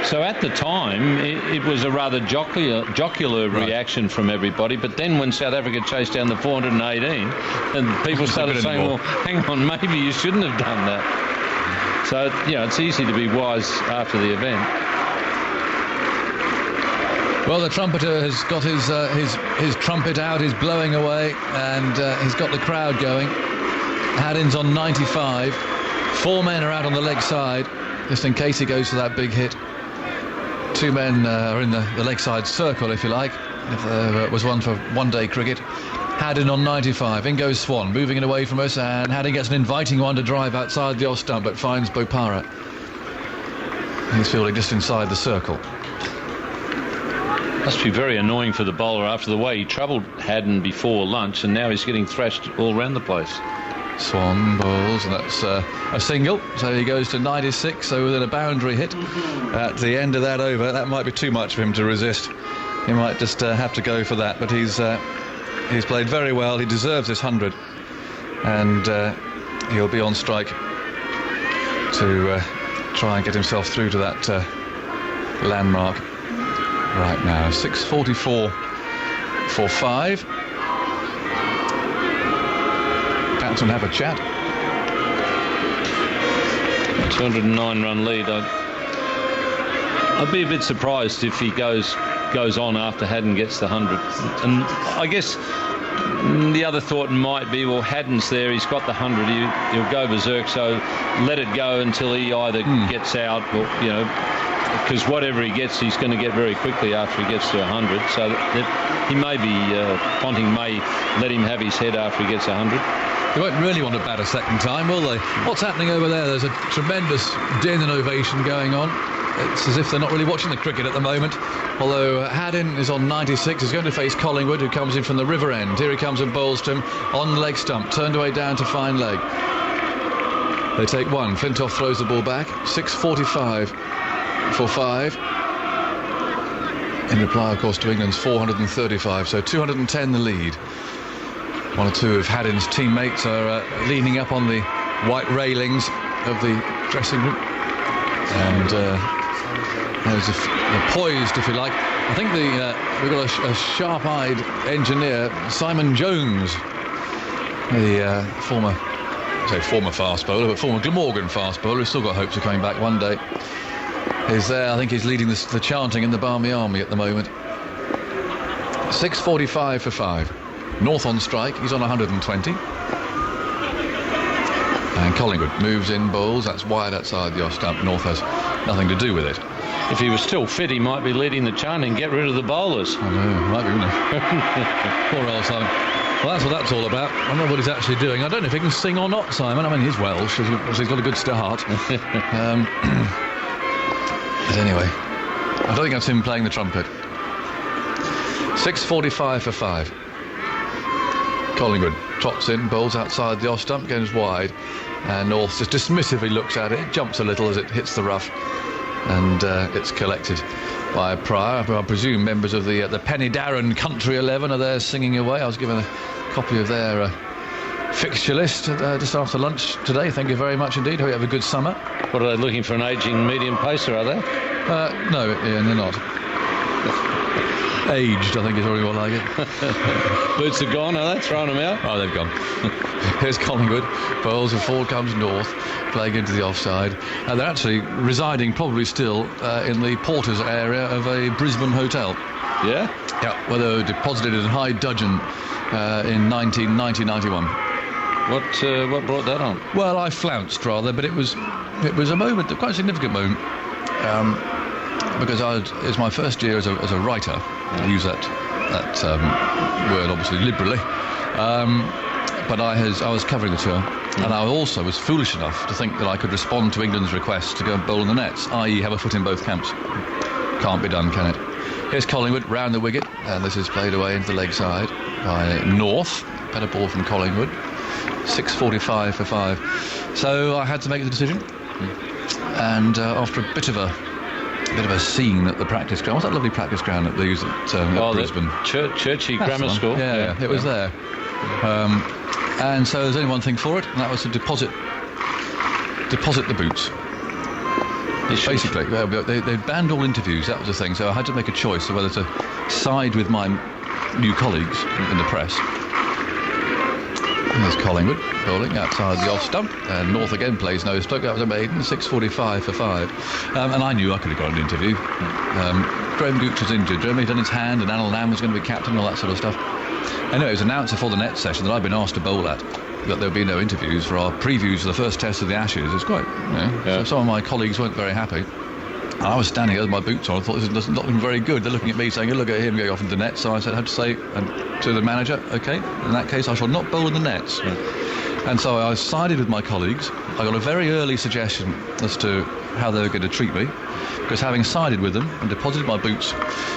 So at the time, it was a rather jocular reaction from everybody. But then when South Africa chased down the 418, and people started saying, well, hang on, maybe you shouldn't have done that. So, it's easy to be wise after the event. Well, the trumpeter has got his trumpet out, he's blowing away, and he's got the crowd going. Haddin's on 95. 4 men are out on the leg side, just in case he goes for that big hit. 2 men are in the leg side circle, if you like, if there was one for one-day cricket. Haddin on 95. In goes Swann, moving it away from us, and Haddin gets an inviting one to drive outside the off stump, but finds Bopara. He's fielding just inside the circle. Must be very annoying for the bowler after the way he troubled Haddin before lunch, and now he's getting thrashed all around the place. Swann bowls, and that's a single, so he goes to 96, so within a boundary hit at the end of that over. That might be too much for him to resist. He might just have to go for that, but he's played very well. He deserves this 100, and he'll be on strike to try and get himself through to that landmark right now. 6:44 for 5. Perhaps we'll have a chat. 209 run lead. I'd be a bit surprised if he goes on after Haddin gets the 100. And I guess the other thought might be, well, Haddin's there, he's got the 100, he'll go berserk, so let it go until he either gets out or, because whatever he gets, he's going to get very quickly after he gets to 100. So that he may be, Ponting may let him have his head after he gets 100. They won't really want to bat a second time, will they? What's happening over there? There's a tremendous din and ovation going on. It's as if they're not really watching the cricket at the moment. Although Haddin is on 96, he's going to face Collingwood, who comes in from the river end. Here he comes and bowls to him on the leg stump, turned away down to fine leg. They take one. Flintoff throws the ball back. 6:45 for 5. In reply, of course, to England's 435, so 210 the lead. One or two of Haddin's teammates are leaning up on the white railings of the dressing room, and they're poised, if you like. I think we've got a sharp-eyed engineer, Simon Jones, the former fast bowler, but former Glamorgan fast bowler, who's still got hopes of coming back one day. He's there. I think he's leading the chanting in the Barmy Army at the moment. 6:45 for 5. North on strike, he's on 120. And Collingwood moves in, bowls, that's wide outside the off stump. North has nothing to do with it. If he was still fit, he might be leading the chant and get rid of the bowlers. I know, might be, wouldn't he? Poor old Simon. Well, that's what that's all about. I don't know what he's actually doing. I don't know if he can sing or not, Simon. I mean, he's Welsh, so he's got a good start. But anyway, I don't think that's him playing the trumpet. 6:45 for 5. Collingwood trots in, bowls outside the off stump, goes wide, and North just dismissively looks at it, jumps a little as it hits the rough, and it's collected by Pryor. I presume members of the Penny Darren Country 11 are there singing away. I was given a copy of their fixture list just after lunch today. Thank you very much indeed. Hope you have a good summer. What are they looking for, an ageing medium pacer, are they? No, Ian, they're not. Aged, I think is already more like it. Boots are gone, are they? Throwing them out? Oh, they've gone. Here's Collingwood. Bowls and forward comes North, playing into the offside. They're actually residing probably still in the porter's area of a Brisbane hotel. Yeah? Yeah, where they were deposited in High Dudgeon in 1990-91. What brought that on? Well, I flounced rather, but it was a moment, quite a significant moment. Because it was my first year as a writer. I use that word obviously liberally, but I was covering the tour, and I also was foolish enough to think that I could respond to England's request to go and bowl in the nets, i.e. have a foot in both camps. Can't be done, can it? Here's Collingwood round the wicket, and this is played away into the leg side by North. Better ball from Collingwood. 6:45 for 5. So I had to make the decision, and after a bit of a scene at the practice ground. What's that lovely practice ground that they use at Brisbane? Churchy Grammar School. Yeah, it was there. And so there's only one thing for it, and that was to deposit the boots. Basically, they banned all interviews. That was the thing. So I had to make a choice of whether to side with my new colleagues in the press. And there's Collingwood bowling outside the off stump, and North again plays no stroke. That was a maiden. 6:45 for 5. And I knew I could have got an interview. Graham Gooch was injured. Jeremy done his hand, and Anil Lam was going to be captain, and all that sort of stuff. Anyway, it was announced before the net session that I'd been asked to bowl at, that there would be no interviews for our previews of the first test of the Ashes. It's quite, So some of my colleagues weren't very happy. I was standing there with my boots on. I thought, this is not looking very good. They're looking at me saying, look at him going off into the net. So I said, I had to say to the manager, OK, in that case, I shall not bowl in the nets. Yeah. And so I sided with my colleagues. I got a very early suggestion as to how they were going to treat me, because having sided with them and deposited my boots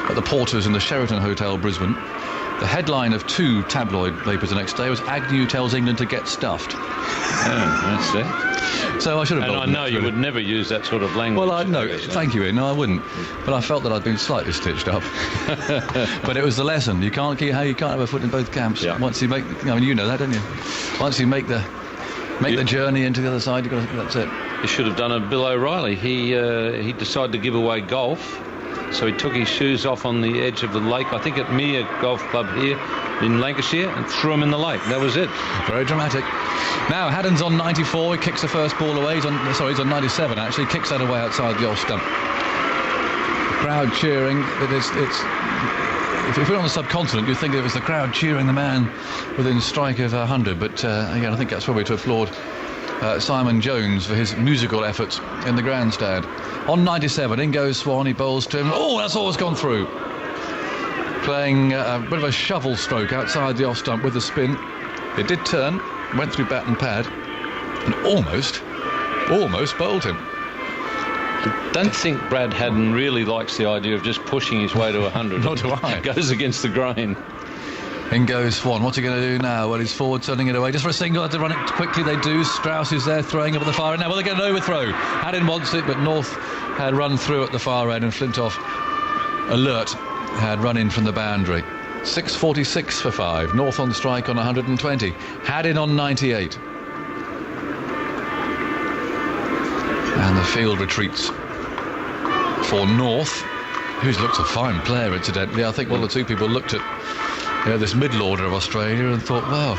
at the Porters in the Sheraton Hotel, Brisbane, The headline of 2 tabloid papers the next day was "Agnew tells England to get stuffed." That's it. So I should have. And I know you would never use that sort of language. Well, no, thank you, Ian. No, I wouldn't. But I felt that I'd been slightly stitched up. But it was the lesson. You can't have a foot in both camps. Yeah. Once you make, you know that, don't you? Once you make the journey into the other side, that's it. You should have done a Bill O'Reilly. He decided to give away golf, so he took his shoes off on the edge of the lake, I think at Mere Golf Club here in Lancashire, and threw them in the lake. That was it. Very dramatic. Now Haddin's on 94. He kicks the first ball away. He's on 97 actually. Kicks that away outside the off stump. The crowd cheering. If you're on the subcontinent, you'd think it was the crowd cheering the man within strike of 100. But again, I think that's probably to applaud Simon Jones for his musical efforts in the grandstand. On 97, in goes Swann. He bowls to him. Oh, that's always gone through. Playing a bit of a shovel stroke outside the off stump with the spin. It did turn, went through bat and pad, and almost bowled him. I don't think Brad Haddin really likes the idea of just pushing his way to 100. Nor do I. It goes against the grain. In goes Swann. What's he going to do now? Well, he's forward, turning it away. Just for a single, had to run it quickly. They do. Strauss is there, throwing over the far end. Now, well, they're going to overthrow. Haddin wants it, but North had run through at the far end, and Flintoff, alert, had run in from the boundary. 6:46 for 5. North on strike on 120. Haddin on 98. And the field retreats for North, who's looked a fine player, incidentally. I think one or two people looked at this middle order of Australia and thought, well,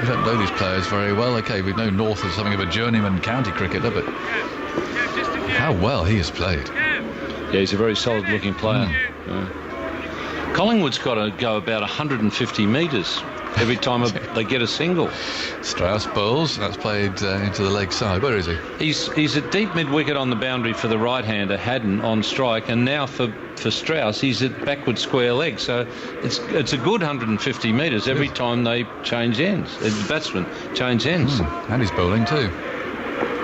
we don't know these players very well. OK, we know North as something of a journeyman county cricketer, but how well he has played. Yeah, he's a very solid-looking player. Collingwood's got to go about 150 metres every time they get a single. Strauss bowls. That's played into the leg side. Where is he? He's a deep mid-wicket on the boundary for the right-hander, Haddin, on strike, and now for Strauss, he's at backward square leg. So it's a good 150 metres every time they change ends. The batsmen change ends. And he's bowling too.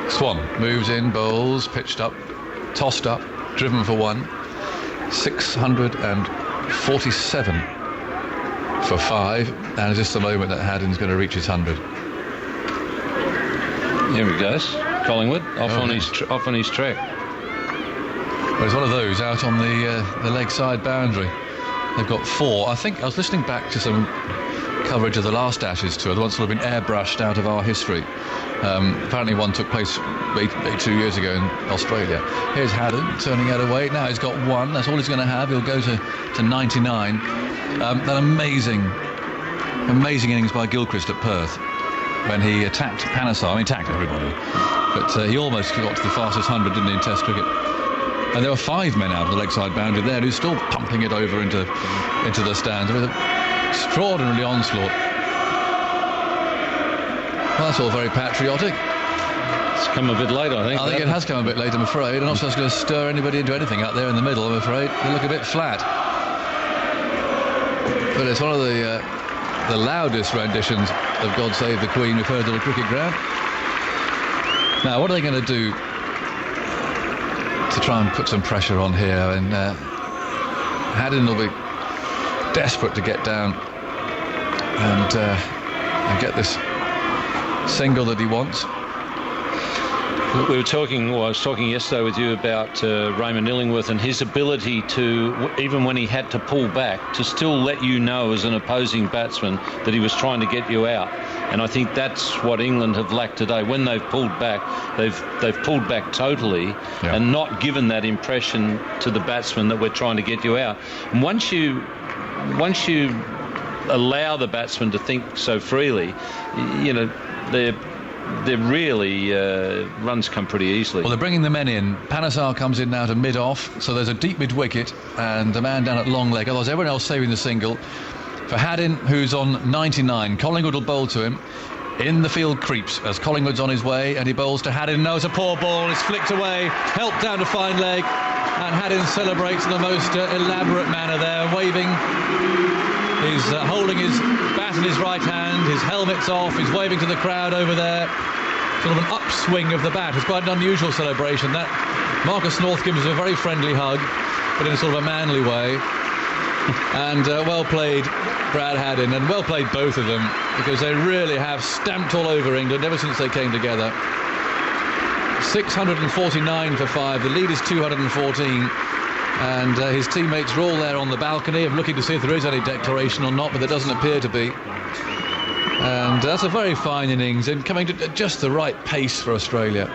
Swann moves in, bowls, pitched up, tossed up, driven for 1. 647 for 5, and it's just the moment that Haddin's going to reach his 100. Here he goes, Collingwood off on his track. Well, it's one of those out on the leg side boundary. They've got 4. I think I was listening back to some coverage of the last Ashes tour, the ones that have been airbrushed out of our history. Apparently one took place 2 years ago in Australia. Here's Haddin turning it away. Now he's got 1. That's all he's going to have. He'll go to 99. That amazing innings by Gilchrist at Perth when he attacked Panesar. He attacked everybody, but he almost got to the fastest 100, didn't he, in Test cricket? And there were 5 men out of the leg side boundary there who's still pumping it over into the stands. It was an extraordinary onslaught. Well, that's all very patriotic. It's come a bit late, I think. I think it has come a bit late, I'm afraid. I'm not just going to stir anybody into anything out there in the middle, I'm afraid. They look a bit flat. But it's one of the loudest renditions of God Save the Queen we've heard at a cricket ground. Now, what are they going to do to try and put some pressure on here? And Haddin will be desperate to get down and get this single that he wants. I was talking yesterday with you about Raymond Illingworth and his ability to, even when he had to pull back, to still let you know as an opposing batsman that he was trying to get you out. And I think that's what England have lacked today. When they've pulled back, they've pulled back totally and not given that impression to the batsman that we're trying to get you out. And once you allow the batsman to think so freely, they're really runs come pretty easily. Well, they're bringing the men in. Panesar comes in now to mid-off, so there's a deep mid-wicket and a man down at long leg. Otherwise, everyone else saving the single. For Haddin, who's on 99, Collingwood will bowl to him. In the field creeps as Collingwood's on his way, and he bowls to Haddin. No, it's a poor ball. It's flicked away, helped down to fine leg, and Haddin celebrates in the most elaborate manner there, waving. He's holding his bat in his right hand, his helmet's off, he's waving to the crowd over there. Sort of an upswing of the bat. It's quite an unusual celebration. That Marcus North gives him a very friendly hug, but in a sort of a manly way. And well played, Brad Haddin, and well played both of them, because they really have stamped all over England ever since they came together. 649 for 5. The lead is 214. And his teammates are all there on the balcony. I'm looking to see if there is any declaration or not, but there doesn't appear to be. And that's a very fine innings, and coming to just the right pace for Australia.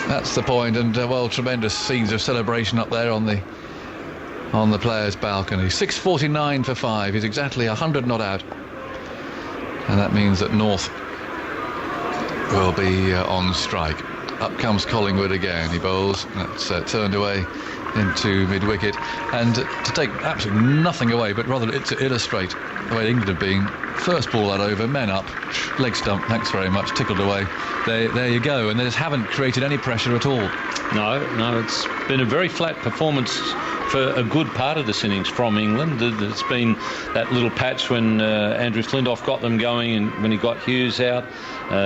That's the point. And well, tremendous scenes of celebration up there on the players' balcony. 649 for 5. He's exactly 100 not out, and that means that North will be on strike. Up comes Collingwood again. He bowls. That's turned away into mid-wicket, and to take absolutely nothing away, but rather to illustrate the way England have been. First ball that over, men up, leg stump, thanks very much, tickled away. There you go, and they just haven't created any pressure at all. No, it's been a very flat performance for a good part of this innings from England. It's been that little patch when Andrew Flintoff got them going, and when he got Hughes out.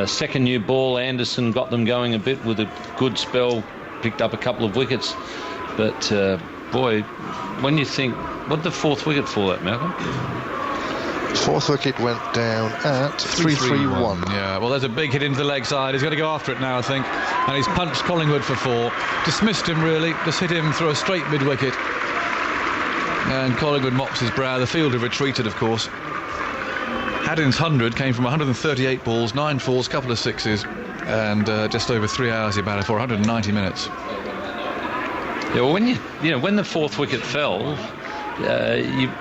Second new ball, Anderson got them going a bit with a good spell, picked up a couple of wickets. But, boy, when you think... What did the fourth wicket fall at, Malcolm? Fourth wicket went down at 3-3-1. Yeah, well, there's a big hit into the leg side. He's going to go after it now, I think. And he's punched Collingwood for 4. Dismissed him, really. Just hit him through a straight mid-wicket. And Collingwood mops his brow. The field have retreated, of course. Haddin's 100 came from 138 balls, 9 fours, couple of sixes, and just over 3 hours he batted for, 190 minutes. Yeah, well, when the fourth wicket fell,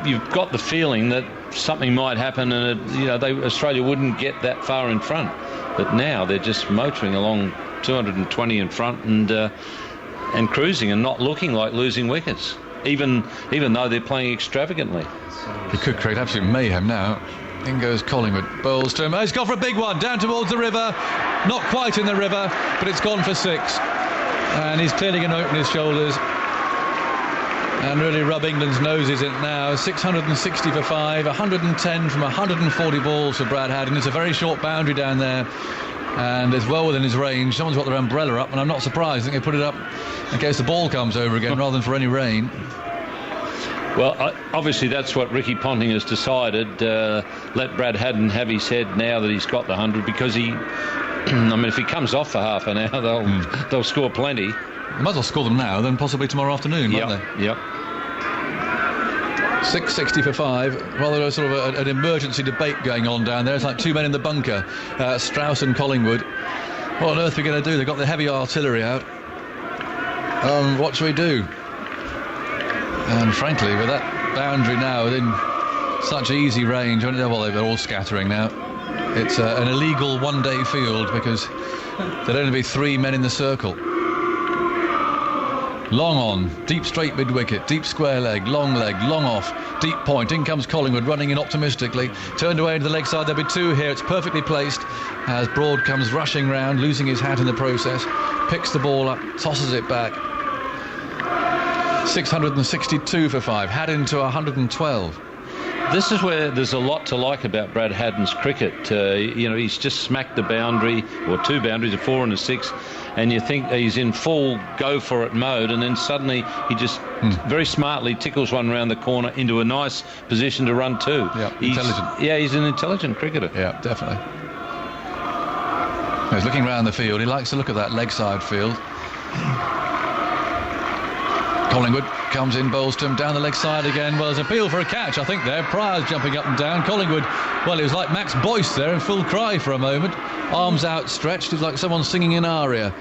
you've got the feeling that something might happen, and Australia wouldn't get that far in front. But now they're just motoring along 220 in front and cruising and not looking like losing wickets, even though they're playing extravagantly. He could create absolute mayhem now. In goes Collingwood, bowls to him. Oh, he's gone for a big one down towards the river, not quite in the river, but it's gone for 6. And he's clearly going to open his shoulders and really rub England's noses in now. 660 for 5, 110 from 140 balls for Brad Haddin. It's a very short boundary down there, and it's well within his range. Someone's got their umbrella up, and I'm not surprised. I think they put it up in case the ball comes over again rather than for any rain. Well, obviously that's what Ricky Ponting has decided. Let Brad Haddin have his head now that he's got the 100, because he... I mean, if he comes off for half an hour, they'll score plenty. They might as well score them now, then possibly tomorrow afternoon, won't they? Yep. 660 for 5. Rather a sort of an emergency debate going on down there. It's like two men in the bunker, Strauss and Collingwood. What on earth are we going to do? They've got the heavy artillery out. What should we do? And frankly, with that boundary now within such easy range, well, they're all scattering now. It's an illegal one-day field because there'd only be 3 men in the circle. Long on, deep straight mid-wicket, deep square leg, long off, deep point. In comes Collingwood, running in optimistically. Turned away into the leg side, there'll be 2 here. It's perfectly placed as Broad comes rushing round, losing his hat in the process. Picks the ball up, tosses it back. 662 for 5, Haddin to 112. This is where there's a lot to like about Brad Haddin's cricket. He's just smacked the boundary, or 2 boundaries, a 4 and a 6, and you think he's in full go-for-it mode, and then suddenly he just very smartly tickles one around the corner into a nice position to run 2. Yeah, intelligent. Yeah, he's an intelligent cricketer. Yeah, definitely. He's looking around the field. He likes to look at that leg side field. Collingwood comes in, bowls to him down the leg side again. Well, there's an appeal for a catch, I think, there. Pryor's jumping up and down. Collingwood, well, it was like Max Boyce there in full cry for a moment. Arms outstretched. It was like someone singing an aria.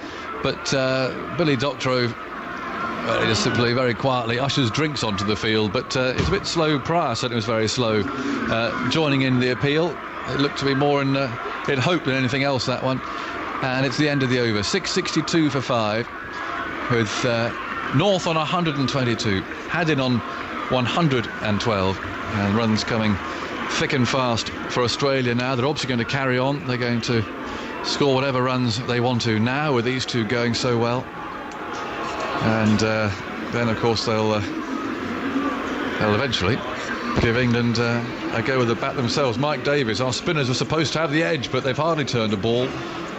But Billy Doctorow, he just simply very quietly ushers drinks onto the field. But it's a bit slow. Pryor certainly was very slow joining in the appeal. It looked to be more in hope than anything else, that one. And it's the end of the over. 662 for 5 with... North on 122, Haddin on 112, and runs coming thick and fast for Australia now. They're obviously going to carry on. They're going to score whatever runs they want to now with these 2 going so well. And then, of course, they'll eventually give England a go with the bat themselves. Mike Davies, our spinners were supposed to have the edge, but they've hardly turned a ball.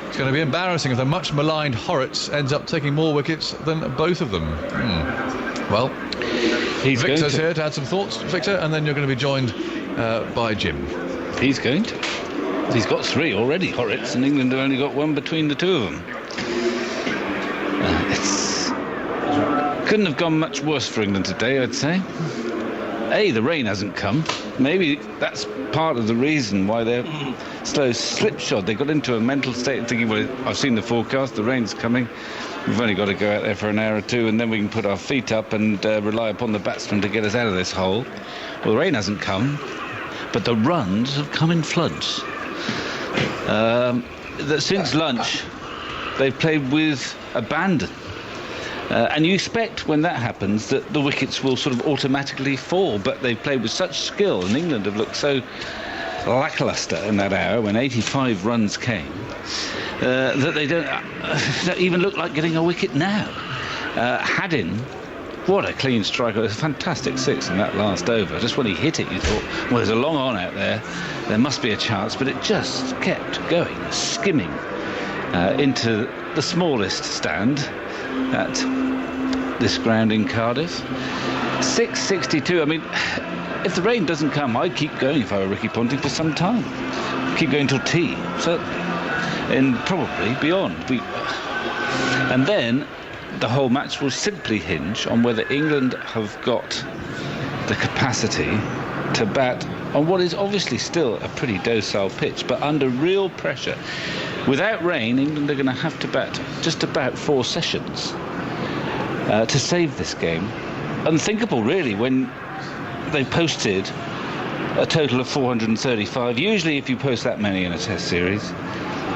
It's going to be embarrassing if the much maligned Hauritz ends up taking more wickets than both of them. Well, Victor's here to add some thoughts, Victor, and then you're going to be joined by Jim. He's going to. He's got 3 already, Hauritz, and England have only got 1 between the 2 of them. Couldn't have gone much worse for England today, I'd say. The rain hasn't come. Maybe that's part of the reason why they're slow slipshod. They got into a mental state of thinking, well, I've seen the forecast, the rain's coming. We've only got to go out there for an hour or 2 and then we can put our feet up and rely upon the batsmen to get us out of this hole. Well, the rain hasn't come, but the runs have come in floods. Since lunch, they've played with abandon. And you expect when that happens that the wickets will sort of automatically fall, but they've played with such skill, and England have looked so lacklustre in that hour when 85 runs came that they don't even look like getting a wicket now. Haddin, what a clean striker. It was a fantastic 6 in that last over. Just when he hit it, you thought, well, there's a long on out there. There must be a chance, but it just kept going, skimming into the smallest stand at this ground in Cardiff. 6.62. I mean, if the rain doesn't come, I'd keep going if I were Ricky Ponting for some time. Keep going till tea, so, and probably beyond. And then the whole match will simply hinge on whether England have got the capacity to bat on what is obviously still a pretty docile pitch, but under real pressure. Without rain, England are going to have to bat just about 4 sessions to save this game. Unthinkable, really, when they posted a total of 435. Usually, if you post that many in a Test series,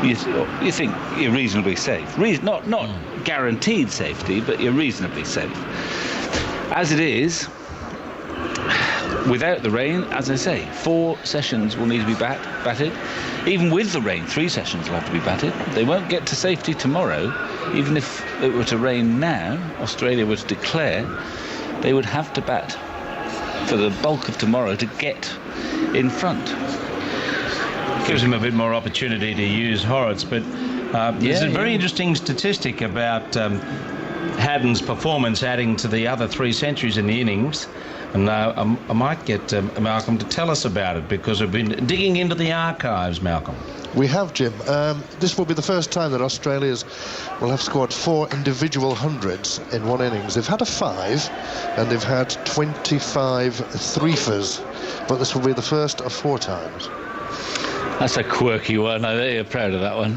you think you're reasonably safe. Not guaranteed safety, but you're reasonably safe. As it is, without the rain, as I say, 4 sessions will need to be batted. Even with the rain, 3 sessions will have to be batted. They won't get to safety tomorrow. Even if it were to rain now, Australia were to declare, they would have to bat for the bulk of tomorrow to get in front. Gives him a bit more opportunity to use Hauritz, but there's a very interesting statistic about Haddin's performance adding to the other 3 centuries in the innings. And I might get Malcolm to tell us about it, because we've been digging into the archives, Malcolm. We have, Jim. This will be the first time that Australia's will have scored 4 individual hundreds in one innings. They've had a 5 and they've had 25 threefers, but this will be the first of 4 times. That's a quirky one. I bet you're proud of that one.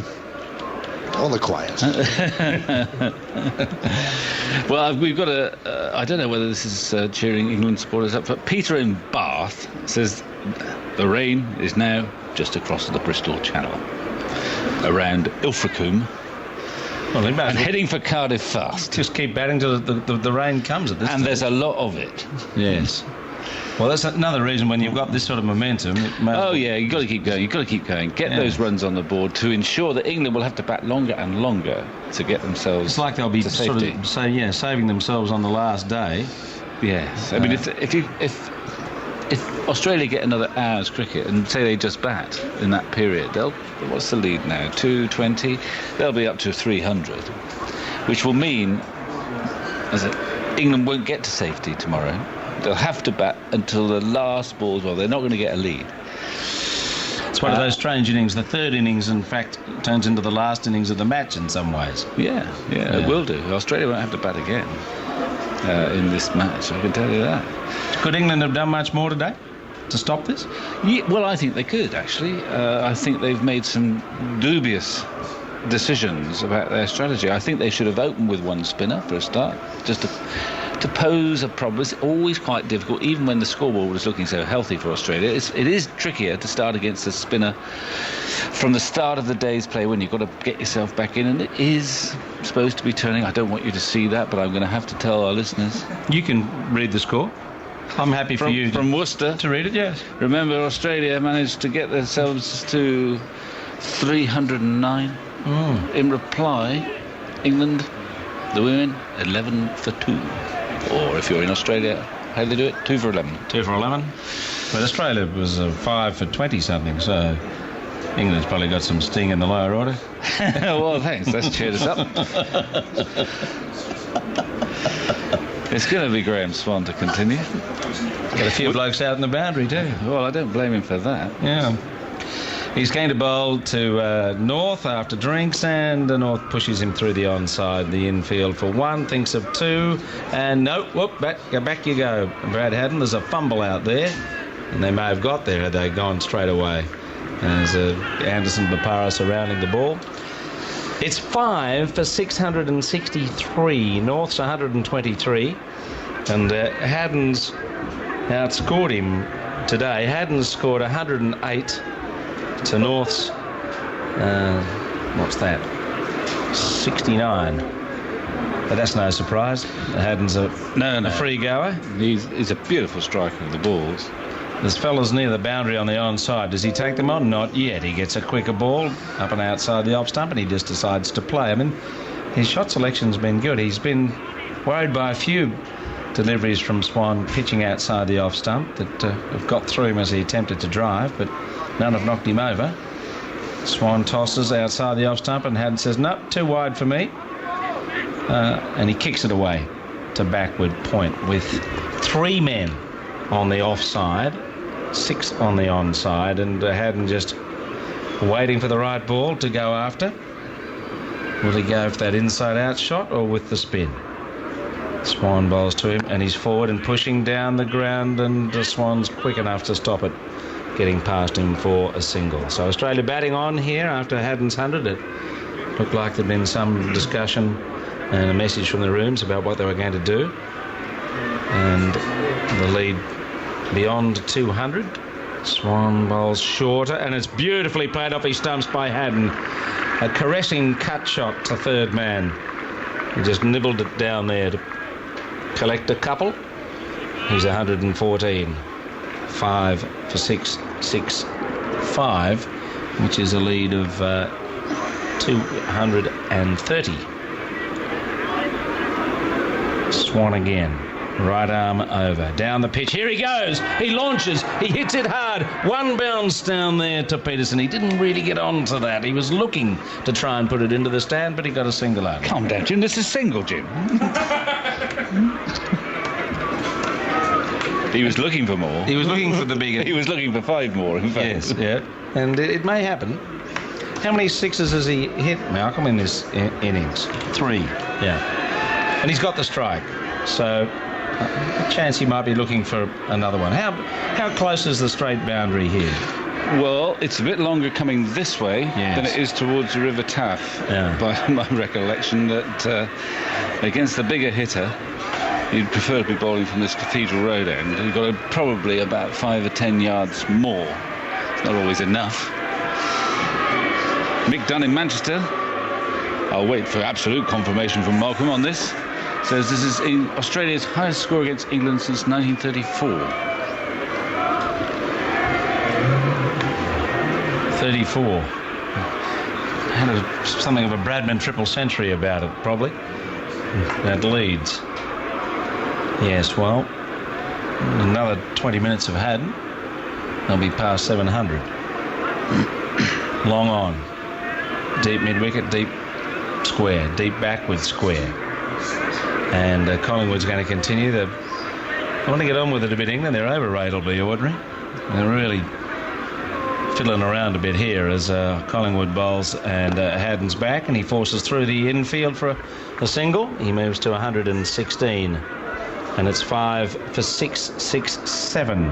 On the quiet. Well, we've got I don't know whether this is cheering England supporters up, but Peter in Bath says the rain is now just across the Bristol Channel, around Ilfracombe, and heading for Cardiff fast. Just keep batting till the rain comes at this time. And there's a lot of it. Yes. Well, that's another reason when you've got this sort of momentum. You've got to keep going. You've got to keep going. Get those runs on the board to ensure that England will have to bat longer and longer to get themselves. It's like they'll be sort of saving themselves on the last day. Yes. I mean, if Australia get another hour's cricket and say they just bat in that period, what's the lead now? 220. They'll be up to 300, which will mean England won't get to safety tomorrow. They'll have to bat until the last ball as well. They're not going to get a lead. It's one of those strange innings. The third innings, in fact, turns into the last innings of the match in some ways. Yeah, it will do. Australia won't have to bat again in this match, I can tell you that. Could England have done much more today to stop this? Yeah, well, I think they could, actually. I think they've made some dubious decisions about their strategy. I think they should have opened with 1 spinner for a start, just to pose a problem. It's always quite difficult, even when the scoreboard was looking so healthy for Australia. It is trickier to start against a spinner from the start of the day's play when you've got to get yourself back in, and it is supposed to be turning. I don't want you to see that, but I'm going to have to tell our listeners. You can read the score. I'm happy for you from Worcester to read it. Yes. Remember, Australia managed to get themselves to 309. In reply, England, the women, 11 for 2. Or if you're in Australia, how do they do it? 2 for 11. 2 for 11. But Australia was 5 for 20 something, so England's probably got some sting in the lower order. Well, thanks. That's cheered us up. It's going to be Graeme Swann to continue. Got a few blokes out in the boundary too. Well, I don't blame him for that. Yeah. He's going to bowl to North after drinks, and North pushes him through the onside, the infield for 1, thinks of 2, and no, whoop, back you go. Brad Haddin, there's a fumble out there, and they may have got there had they gone straight away. There's Anderson Bopara surrounding the ball. It's 5 for 663. North's 123, and Haddin's outscored him today. Haddin's scored 108 to North's, what's that, 69. But that's no surprise. Haddin's a free goer. He's a beautiful striker of the balls. There's fellas near the boundary on the onside. Does he take them on? Not yet. He gets a quicker ball up and outside the off stump, and he just decides to play. I mean, his shot selection's been good. He's been worried by a few deliveries from Swann pitching outside the off stump that have got through him as he attempted to drive, but none have knocked him over. Swann tosses outside the off stump, and Haddin says, "Nope, too wide for me." And he kicks it away to backward point with 3 men on the offside, 6 on the onside, and Haddin just waiting for the right ball to go after. Will he go for that inside-out shot or with the spin? Swann bowls to him, and he's forward and pushing down the ground, and Swann's quick enough to stop it, getting past him for a single. So Australia batting on here after Haddin's 100. It looked like there'd been some discussion and a message from the rooms about what they were going to do. And the lead beyond 200. Swann bowls shorter, and it's beautifully played off his stumps by Haddin. A caressing cut shot to third man. He just nibbled it down there to collect a couple. He's 114. 5 for 665, which is a lead of 230. Swann again. Right arm over. Down the pitch. Here he goes. He launches. He hits it hard. 1 bounce down there to Pietersen. He didn't really get on to that. He was looking to try and put it into the stand, but he got a single out. Calm down, Jim. This is single, Jim. He was looking for more. He was looking for the bigger. He was looking for 5 more, in fact. Yes, yeah. And it may happen. How many sixes has he hit, Malcolm, in this innings? 3. Yeah. And he's got the strike. So a chance he might be looking for another one. How close is the straight boundary here? Well, it's a bit longer coming this way than it is towards the River Taff, by my recollection, that against the bigger hitter, you'd prefer to be bowling from this Cathedral Road end. You've got probably about 5 or 10 yards more. It's not always enough. Mick Dunn in Manchester. I'll wait for absolute confirmation from Malcolm on this. Says this is Australia's highest score against England since 1934. 34. Had something of a Bradman triple century about it, probably. That leads. Yes, well, another 20 minutes of Haddin. They'll be past 700. Long on. Deep mid-wicket, deep square. Deep backward square. And Collingwood's going to continue. They want to get on with it a bit, England. Their over rate will be ordinary. They're really fiddling around a bit here as Collingwood bowls, and Haddin's back, and he forces through the infield for a single. He moves to 116, and it's 5 for 667.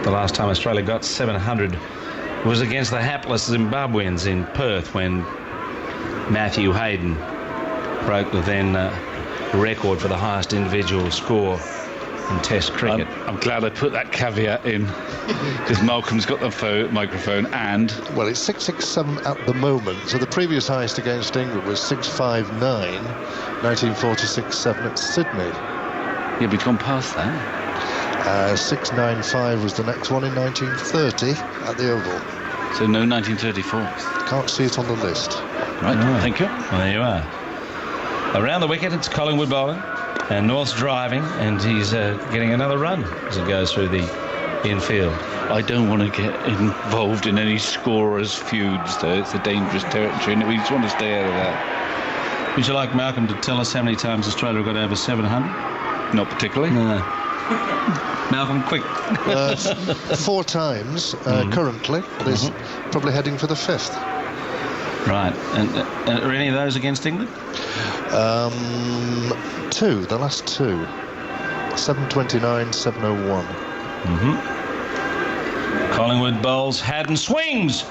The last time Australia got 700 was against the hapless Zimbabweans in Perth, when Matthew Haddin broke the then record for the highest individual score in Test cricket. I'm glad I put that caveat in, because Malcolm's got the microphone, and... Well, it's 667 at the moment, so the previous highest against England was 659, 1946-7 at Sydney. Yeah, we've gone past that. 695 was the next one in 1930 at the Oval. So no 1934. Can't see it on the list. Right, thank you. Well, there you are. Around the wicket, it's Collingwood bowling, and North's driving, and he's getting another run as he goes through the infield. I don't want to get involved in any scorers' feuds, though. It's a dangerous territory, and we just want to stay out of that. Would you like Malcolm to tell us how many times Australia got over 700? Not particularly. No. Malcolm, quick. 4 times currently, but he's probably heading for the 5th. Right. And are any of those against England? 2, the last 2. 7:29, 7:01. Collingwood bowls, Haddin swings!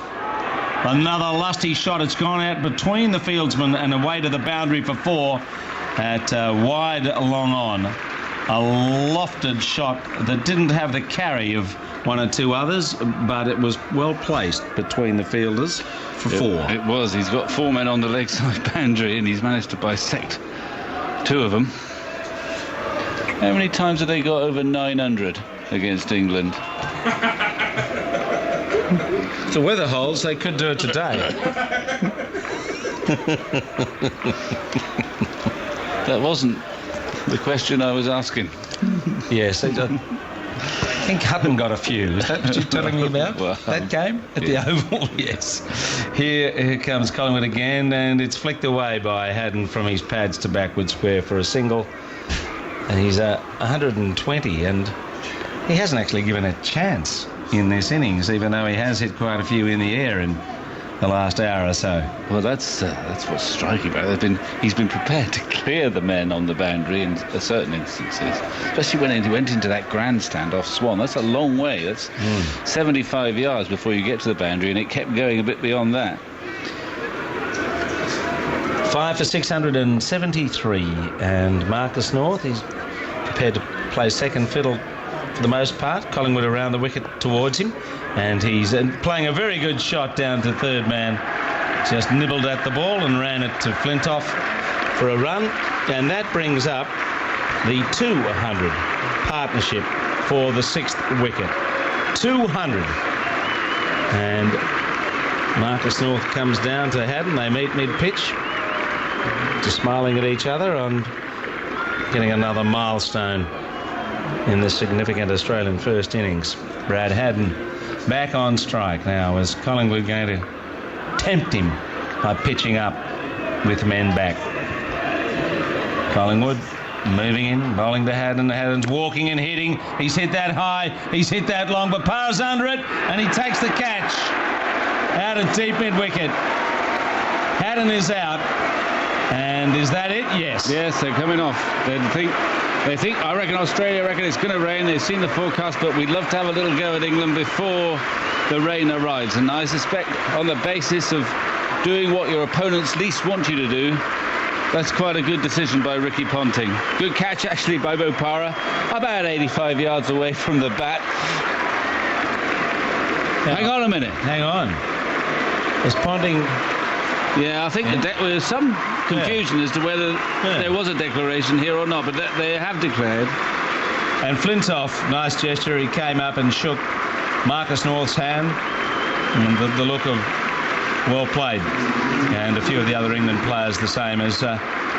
Another lusty shot. It's gone out between the fieldsmen and away to the boundary for 4 at wide long on. A lofted shot that didn't have the carry of 1 or 2 others, but it was well placed between the fielders for 4. It was. He's got 4 men on the leg side boundary and he's managed to bisect 2 of them. How many times have they got over 900 against England? If the weather holds, they could do it today. That wasn't the question I was asking. Yes, I think Haddin got a few. Is that what you're telling me about? Well, that game at the Oval? Yes. Here comes Collingwood again, and it's flicked away by Haddin from his pads to backward square for a single. And he's 120, and he hasn't actually given a chance in this innings, even though he has hit quite a few in the air in the last hour or so. Well, that's what's striking about it. He's been prepared to clear the men on the boundary in certain instances, especially when he went into that grandstand off Swann. That's a long way. That's 75 yards before you get to the boundary, and it kept going a bit beyond that. 5 for 673, and Marcus North is prepared to play second fiddle for the most part. Collingwood around the wicket towards him, and he's playing a very good shot down to third man. Just nibbled at the ball and ran it to Flintoff for a run, and that brings up the 200 partnership for the 6th wicket. 200. And Marcus North comes down to Haddin. They meet mid-pitch, just smiling at each other on getting another milestone in the significant Australian first innings. Brad Haddin back on strike now. Is Collingwood going to tempt him by pitching up with men back? Collingwood moving in, bowling to Haddin. Haddin's walking and hitting. He's hit that high, he's hit that long, but Bopara's under it, and he takes the catch out of deep mid-wicket. Haddin is out, and is that it? Yes. Yes, they're coming off. They think, I reckon Australia reckon it's going to rain. They've seen the forecast, but we'd love to have a little go at England before the rain arrives. And I suspect on the basis of doing what your opponents least want you to do, that's quite a good decision by Ricky Ponting. Good catch actually by Bopara, about 85 yards away from the bat. Hang on a minute. Hang on. Is Ponting... Yeah, I think there was some confusion as to whether there was a declaration here or not, but they have declared. And Flintoff, nice gesture, he came up and shook Marcus North's hand, and the look of well played. And a few of the other England players the same, as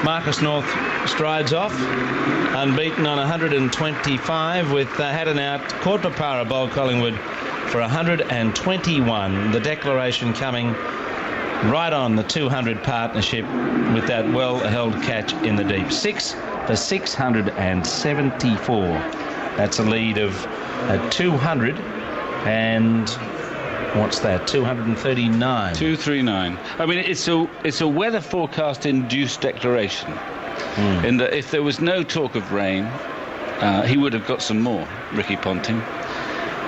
Marcus North strides off, unbeaten on 125 with Haddin out. Caught Bopara, bowled Collingwood for 121. The declaration coming right on the 200 partnership with that well-held catch in the deep. 6 for 674. That's a lead of 200 and what's that? 239. 239. I mean, it's a weather forecast induced declaration. In that if there was no talk of rain, he would have got some more, Ricky Ponting.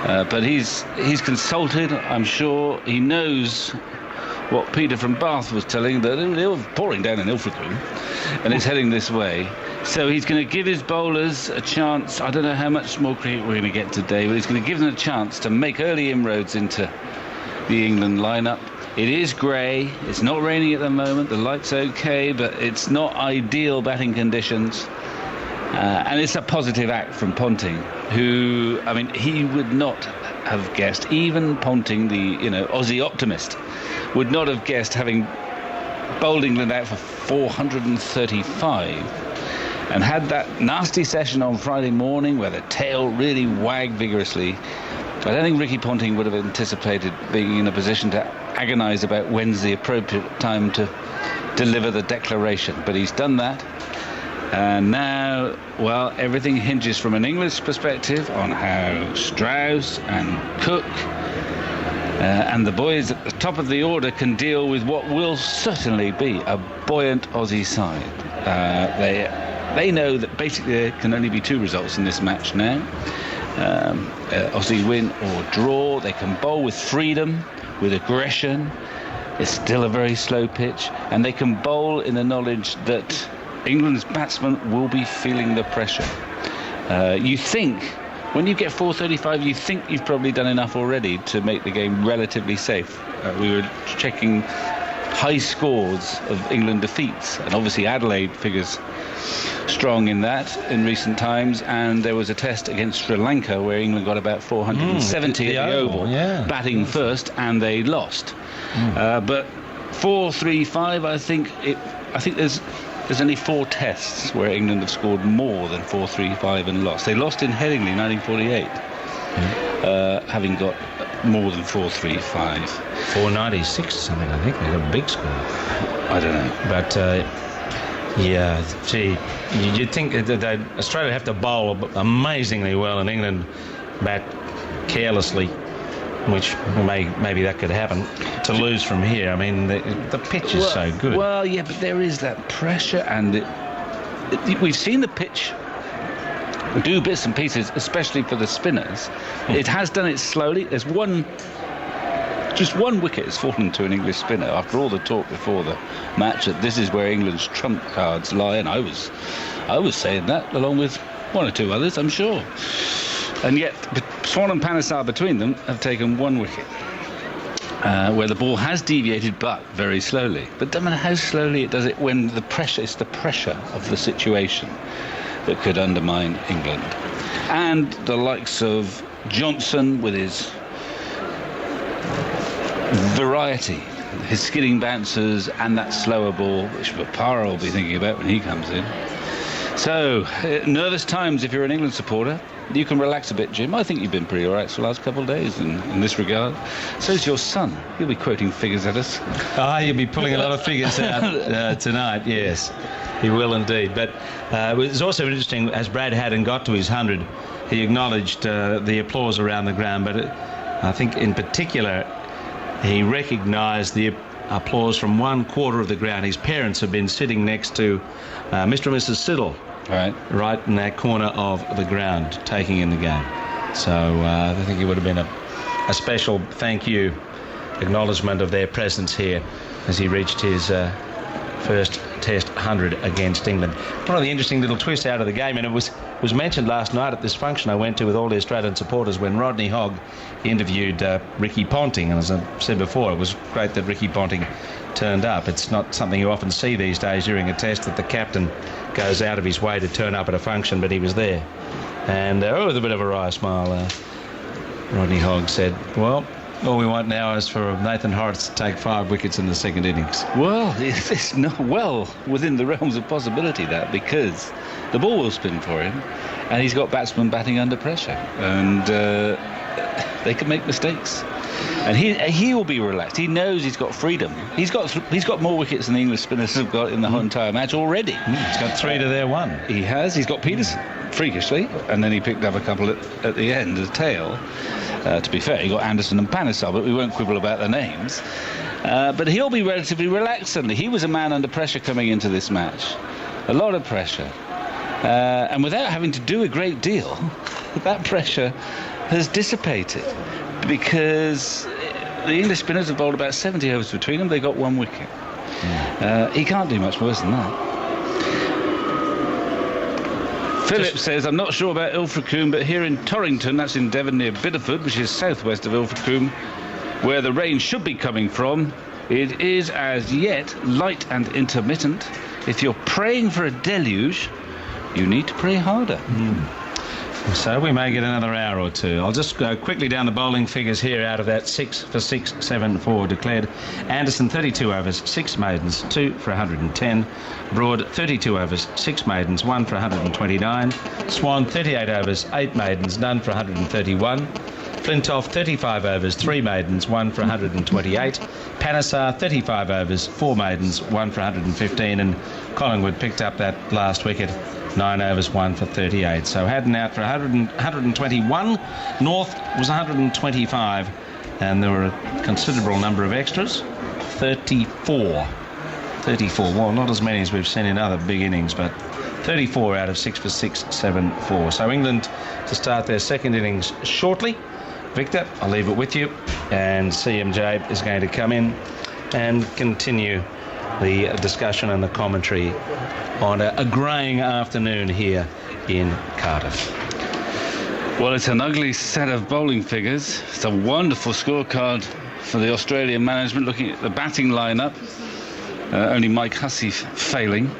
But he's consulted. I'm sure he knows what Peter from Bath was telling, that they were pouring down in Ilfracombe and it's heading this way. So he's going to give his bowlers a chance. I don't know how much more cricket we're going to get today, but he's going to give them a chance to make early inroads into the England lineup. It is grey, it's not raining at the moment, the light's okay, but it's not ideal batting conditions. And it's a positive act from Ponting, who, I mean, he would not have guessed, even Ponting, the Aussie optimist, would not have guessed, having bowled England out for 435 and had that nasty session on Friday morning where the tail really wagged vigorously. I don't think Ricky Ponting would have anticipated being in a position to agonise about when's the appropriate time to deliver the declaration, but he's done that. And now, well, everything hinges from an English perspective on how Strauss and Cook and the boys at the top of the order can deal with what will certainly be a buoyant Aussie side. They know that basically there can only be two results in this match now. Aussie win or draw. They can bowl with freedom, with aggression. It's still a very slow pitch, and they can bowl in the knowledge that England's batsmen will be feeling the pressure. You think, when you get 435, you think you've probably done enough already to make the game relatively safe. We were checking high scores of England defeats, and obviously Adelaide figures strong in that in recent times, and there was a test against Sri Lanka where England got about 470 at the Oval, batting first, and they lost. But 435, I think there's only 4 tests where England have scored more than 435 and lost. They lost in Headingley in 1948, having got more than 435. 496 or something, I think. They got a big score. I don't know. But, you'd think that Australia have to bowl amazingly well and England bat carelessly, which maybe that could happen, to lose from here. I mean, the pitch is so good. Well, yeah, but there is that pressure, and we've seen the pitch do bits and pieces, especially for the spinners. It has done it slowly. There's just one wicket has fallen to an English spinner after all the talk before the match that this is where England's trump cards lie, and I was saying that along with one or two others, I'm sure. And yet Swann and Panesar between them have taken one wicket, where the ball has deviated, but very slowly. But no matter how slowly it does it, when it's the pressure of the situation that could undermine England. And the likes of Johnson with his variety, his skidding bouncers, and that slower ball, which Bopara will be thinking about when he comes in. So, nervous times if you're an England supporter. You can relax a bit, Jim. I think you've been pretty all right for the last couple of days in this regard. So's your son. He'll be quoting figures at us. He'll be pulling a lot of figures out tonight, yes. He will indeed. But it was also interesting, as Brad Haddin got to his 100, he acknowledged the applause around the ground, but I think in particular he recognised the applause from one quarter of the ground. His parents have been sitting next to Mr. and Mrs. Siddle, right in that corner of the ground, taking in the game. So I think it would have been a special thank you, acknowledgement of their presence here as he reached his first Test 100 against England. One of the interesting little twists out of the game, and it was mentioned last night at this function I went to with all the Australian supporters when Rodney Hogg interviewed Ricky Ponting, and as I said before, it was great that Ricky Ponting turned up. It's not something you often see these days during a test, that the captain goes out of his way to turn up at a function, but he was there. And with a bit of a wry smile, Rodney Hogg said, well, all we want now is for Nathan Hauritz to take 5 wickets in the second innings. Well, it's not well within the realms of possibility, that, because the ball will spin for him, and he's got batsmen batting under pressure, and they can make mistakes. And he will be relaxed. He knows he's got freedom. He's got more wickets than the English spinners have got in the whole entire match already. He's got 3 to their 1. He has. He's got Pietersen, freakishly, and then he picked up a couple at the end, the tail. To be fair, he got Anderson and Panesar, but we won't quibble about the names. But he'll be relatively relaxed suddenly. He was a man under pressure coming into this match. A lot of pressure. And without having to do a great deal, that pressure has dissipated, because the English spinners have bowled about 70 overs between them. They got 1 wicket. He can't do much worse than that. Philip says, I'm not sure about Ilfracombe, but here in Torrington, that's in Devon near Bideford, which is southwest of Ilfracombe, where the rain should be coming from, it is as yet light and intermittent. If you're praying for a deluge, you need to pray harder. So we may get another hour or two. I'll just go quickly down the bowling figures here out of that 6 for 6, 7 for declared. Anderson 32 overs, 6 maidens, 2 for 110. Broad 32 overs, 6 maidens, 1 for 129. Swann 38 overs, 8 maidens, none for 131. Flintoff, 35 overs, 3 maidens, 1 for 128. Panesar, 35 overs, 4 maidens, 1 for 115. And Collingwood picked up that last wicket, 9 overs, 1 for 38. So Haddin out for 121. North was 125. And there were a considerable number of extras. 34. Well, not as many as we've seen in other big innings, but 34 out of 6 for 6, 7 4. So England to start their second innings shortly. Victor, I'll leave it with you. And CMJ is going to come in and continue the discussion and the commentary on a greying afternoon here in Cardiff. Well, it's an ugly set of bowling figures. It's a wonderful scorecard for the Australian management, looking at the batting lineup. Only Mike Hussey failing.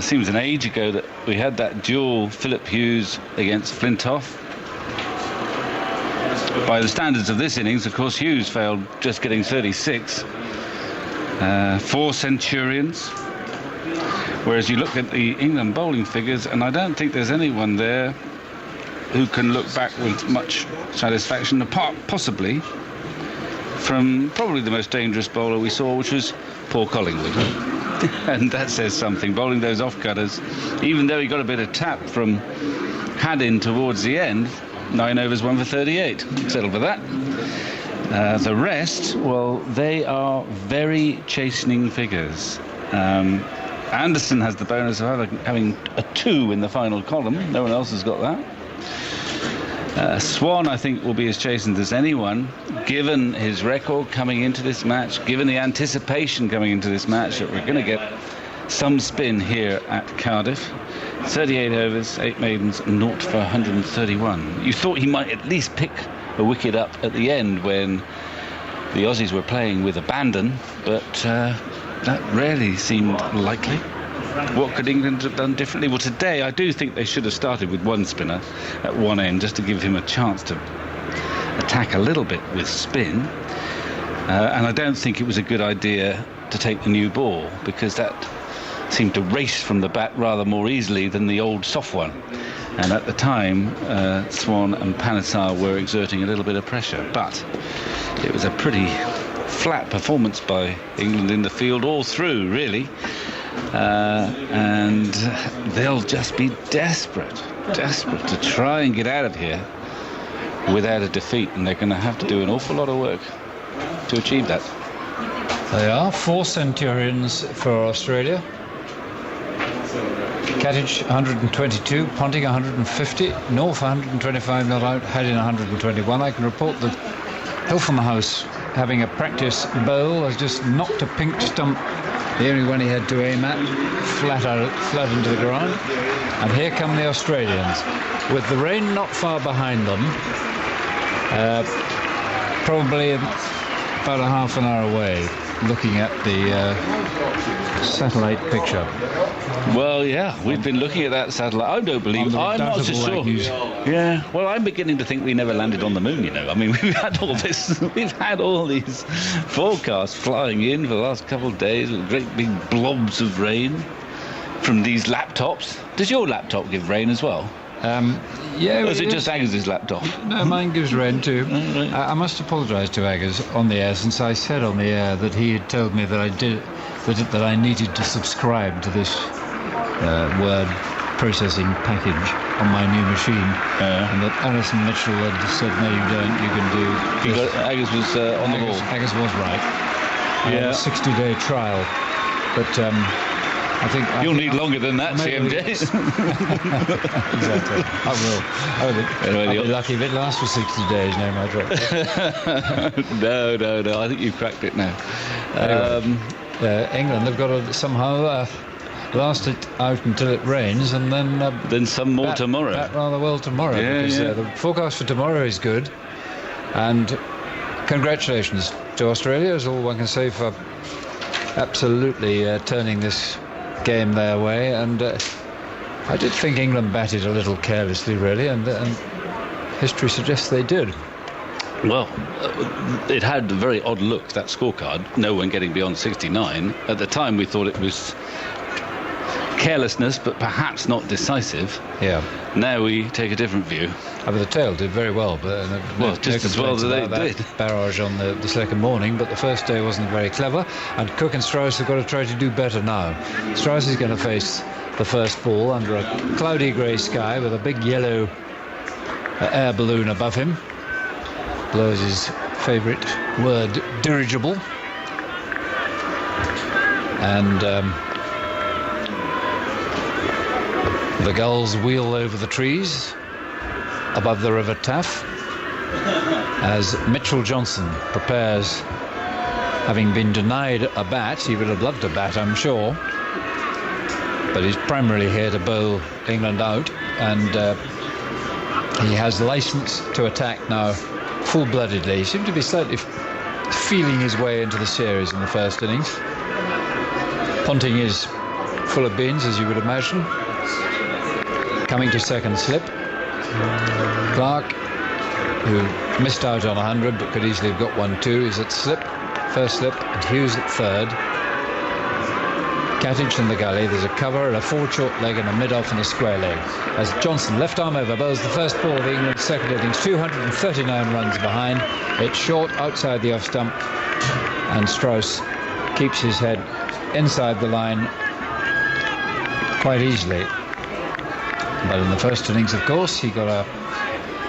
Seems an age ago that we had that duel, Phillip Hughes against Flintoff. By the standards of this innings, of course, Hughes failed, just getting 36. 4 centurions. Whereas you look at the England bowling figures, and I don't think there's anyone there who can look back with much satisfaction, apart possibly from probably the most dangerous bowler we saw, which was Paul Collingwood. And that says something, bowling those off-cutters. Even though he got a bit of tap from Haddin towards the end, 9 overs, 1 for 38. Settle for that. The rest, well, they are very chastening figures. Anderson has the bonus of having a 2 in the final column. No one else has got that. Swann, I think, will be as chastened as anyone, given his record coming into this match, given the anticipation coming into this match that we're going to get some spin here at Cardiff. 38 overs, 8 maidens, 0 for 131. You thought he might at least pick a wicket up at the end when the Aussies were playing with abandon, but that rarely seemed likely. What could England have done differently? Well, today I do think they should have started with one spinner at one end, just to give him a chance to attack a little bit with spin. And I don't think it was a good idea to take the new ball, because that seemed to race from the bat rather more easily than the old soft one. And at the time, Swann and Panesar were exerting a little bit of pressure. But it was a pretty flat performance by England in the field all through, really. And they'll just be desperate to try and get out of here without a defeat, and they're going to have to do an awful lot of work to achieve that. They are 4 centurions for Australia. Katich 122, Ponting 150, North 125 not out, Haddin 121. I can report that Hilfenhaus, having a practice bowl, has just knocked a pink stump, the only one he had to aim at, flat into the ground. And here come the Australians, with the rain not far behind them, probably about a half an hour away, looking at the satellite picture. Well, yeah, we've been looking at that satellite. I don't believe, I'm not so sure. Yeah, well, I'm beginning to think we never landed on the moon, you know. I mean, we've had all these forecasts flying in for the last couple of days with great big blobs of rain from these laptops. Does your laptop give rain as well? Yeah. Or is it just Agnes' laptop? No, mine gives rain too. Right. I must apologise to Agnes on the air, since I said on the air that he had told me that that I needed to subscribe to this word processing package on my new machine, and that Alison Mitchell had said, no, you don't, you can do... Agnes was on the ball. Agnes was right. Yeah. A 60-day trial, but... I think you'll need longer than that, CMJ. Exactly. I will. I'll be lucky if it lasts for 60 days. No, my drop. No. I think you've cracked it now. Anyway, England have got to somehow last it out until it rains, and then some more tomorrow. Bat rather well tomorrow, because the forecast for tomorrow is good. And congratulations to Australia, is all one can say, for absolutely turning this game their way. And I did think England batted a little carelessly, really, and history suggests they did. Well, it had a very odd look, that scorecard, no one getting beyond 69. At the time we thought it was carelessness, but perhaps not decisive. Yeah. Now we take a different view. The tail did very well, but just as well as they did. Barrage on the second morning, but the first day wasn't very clever, and Cook and Strauss have got to try to do better now. Strauss is going to face the first ball under a cloudy grey sky with a big yellow air balloon above him. Blows his favourite word, dirigible. And the gulls wheel over the trees above the River Taff as Mitchell Johnson prepares, having been denied a bat. He would have loved a bat, I'm sure, but he's primarily here to bowl England out, and he has license to attack now full-bloodedly. He seemed to be slightly feeling his way into the series in the first innings. Ponting is full of beans, as you would imagine. Coming to second slip, Clarke, who missed out on 100 but could easily have got one too, is at first slip, and Hughes at third. Katich in the gully. There's a cover and a forward short leg and a mid-off and a square leg. As Johnson, left arm over, bowls the first ball of England's second innings, 239 runs behind. It's short outside the off stump, and Strauss keeps his head inside the line quite easily. But in the first innings, of course, he got a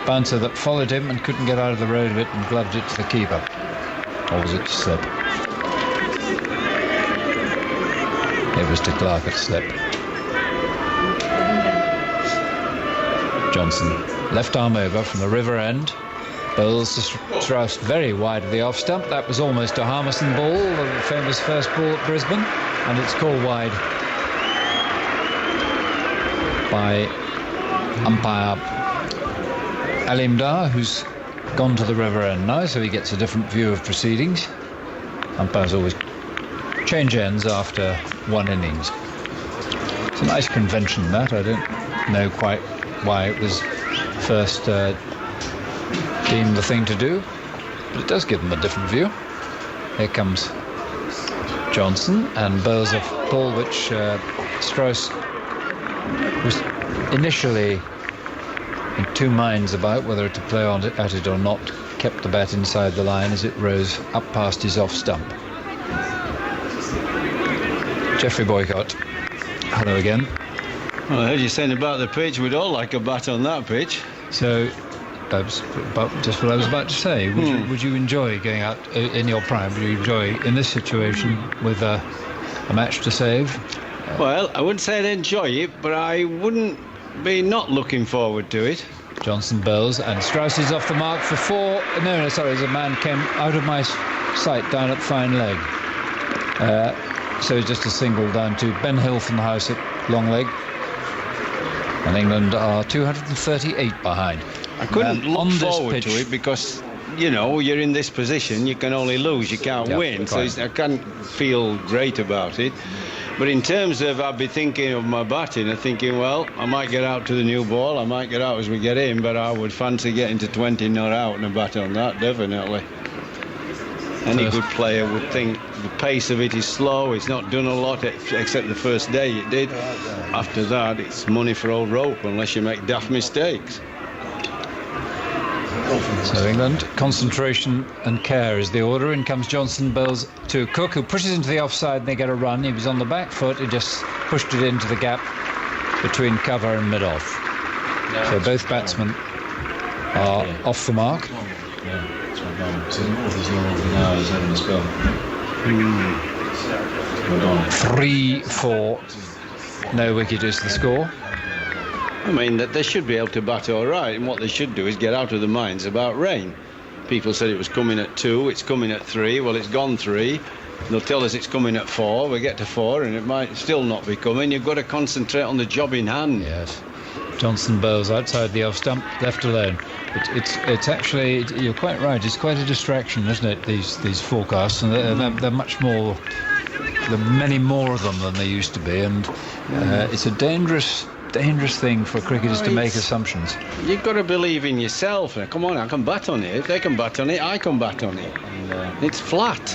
bouncer that followed him and couldn't get out of the road of it and gloved it to the keeper. Or was it to slip? It was to Clarke at slip. Johnson, left arm over from the river end, bowls to Strauss very wide of the off stump. That was almost a Harmison ball, the famous first ball at Brisbane, and it's called wide by umpire Alimdar, who's gone to the river end now, so he gets a different view of proceedings. Umpires always change ends after one innings. It's a nice convention, that. I don't know quite why it was first deemed the thing to do, but it does give them a different view. Here comes Johnson and bowls a ball which Strauss was initially in two minds about whether to play on at it or not. Kept the bat inside the line as it rose up past his off stump. Geoffrey Boycott, hello again. Well, I heard you saying about the pitch. We'd all like a bat on that pitch. So that's just what I was about to say. Would you enjoy going out in your prime? Would you enjoy in this situation with a match to save? Well, I wouldn't say I'd enjoy it, but I wouldn't be not looking forward to it. Johnson bowls, and Strauss is off the mark for four. No, sorry, the man came out of my sight down at fine leg. So just a single down to Ben Hilfenhaus at long leg. And England are 238 behind. I couldn't look forward to it because, you know, you're in this position, you can only lose, you can't win. So I can't feel great about it. But in terms of, I'd be thinking of my batting, I'm thinking, well, I might get out to the new ball, I might get out as we get in, but I would fancy getting to 20 not out and a bat on that, definitely. Any good player would think the pace of it is slow, it's not done a lot except the first day it did. After that, it's money for old rope unless you make daft mistakes. So England, concentration and care is the order. In comes Johnson, bowls to Cook, who pushes into the offside and they get a run. He was on the back foot, he just pushed it into the gap between cover and mid-off. So both batsmen are off the mark. 3-4, no wicket is the score. I mean, that they should be able to bat all right, and what they should do is get out of their minds about rain. People said it was coming at 2, it's coming at 3, well, it's gone 3. They'll tell us it's coming at 4, we get to 4, and it might still not be coming. You've got to concentrate on the job in hand. Yes. Johnson bowls outside the off stump, left alone. It's actually, you're quite right, it's quite a distraction, isn't it, these forecasts, and they're much more, there are many more of them than there used to be, and it's a dangerous dangerous thing for cricketers to make assumptions. You've got to believe in yourself. Come on, I can bat on it. If they can bat on it, I can bat on it. It's flat.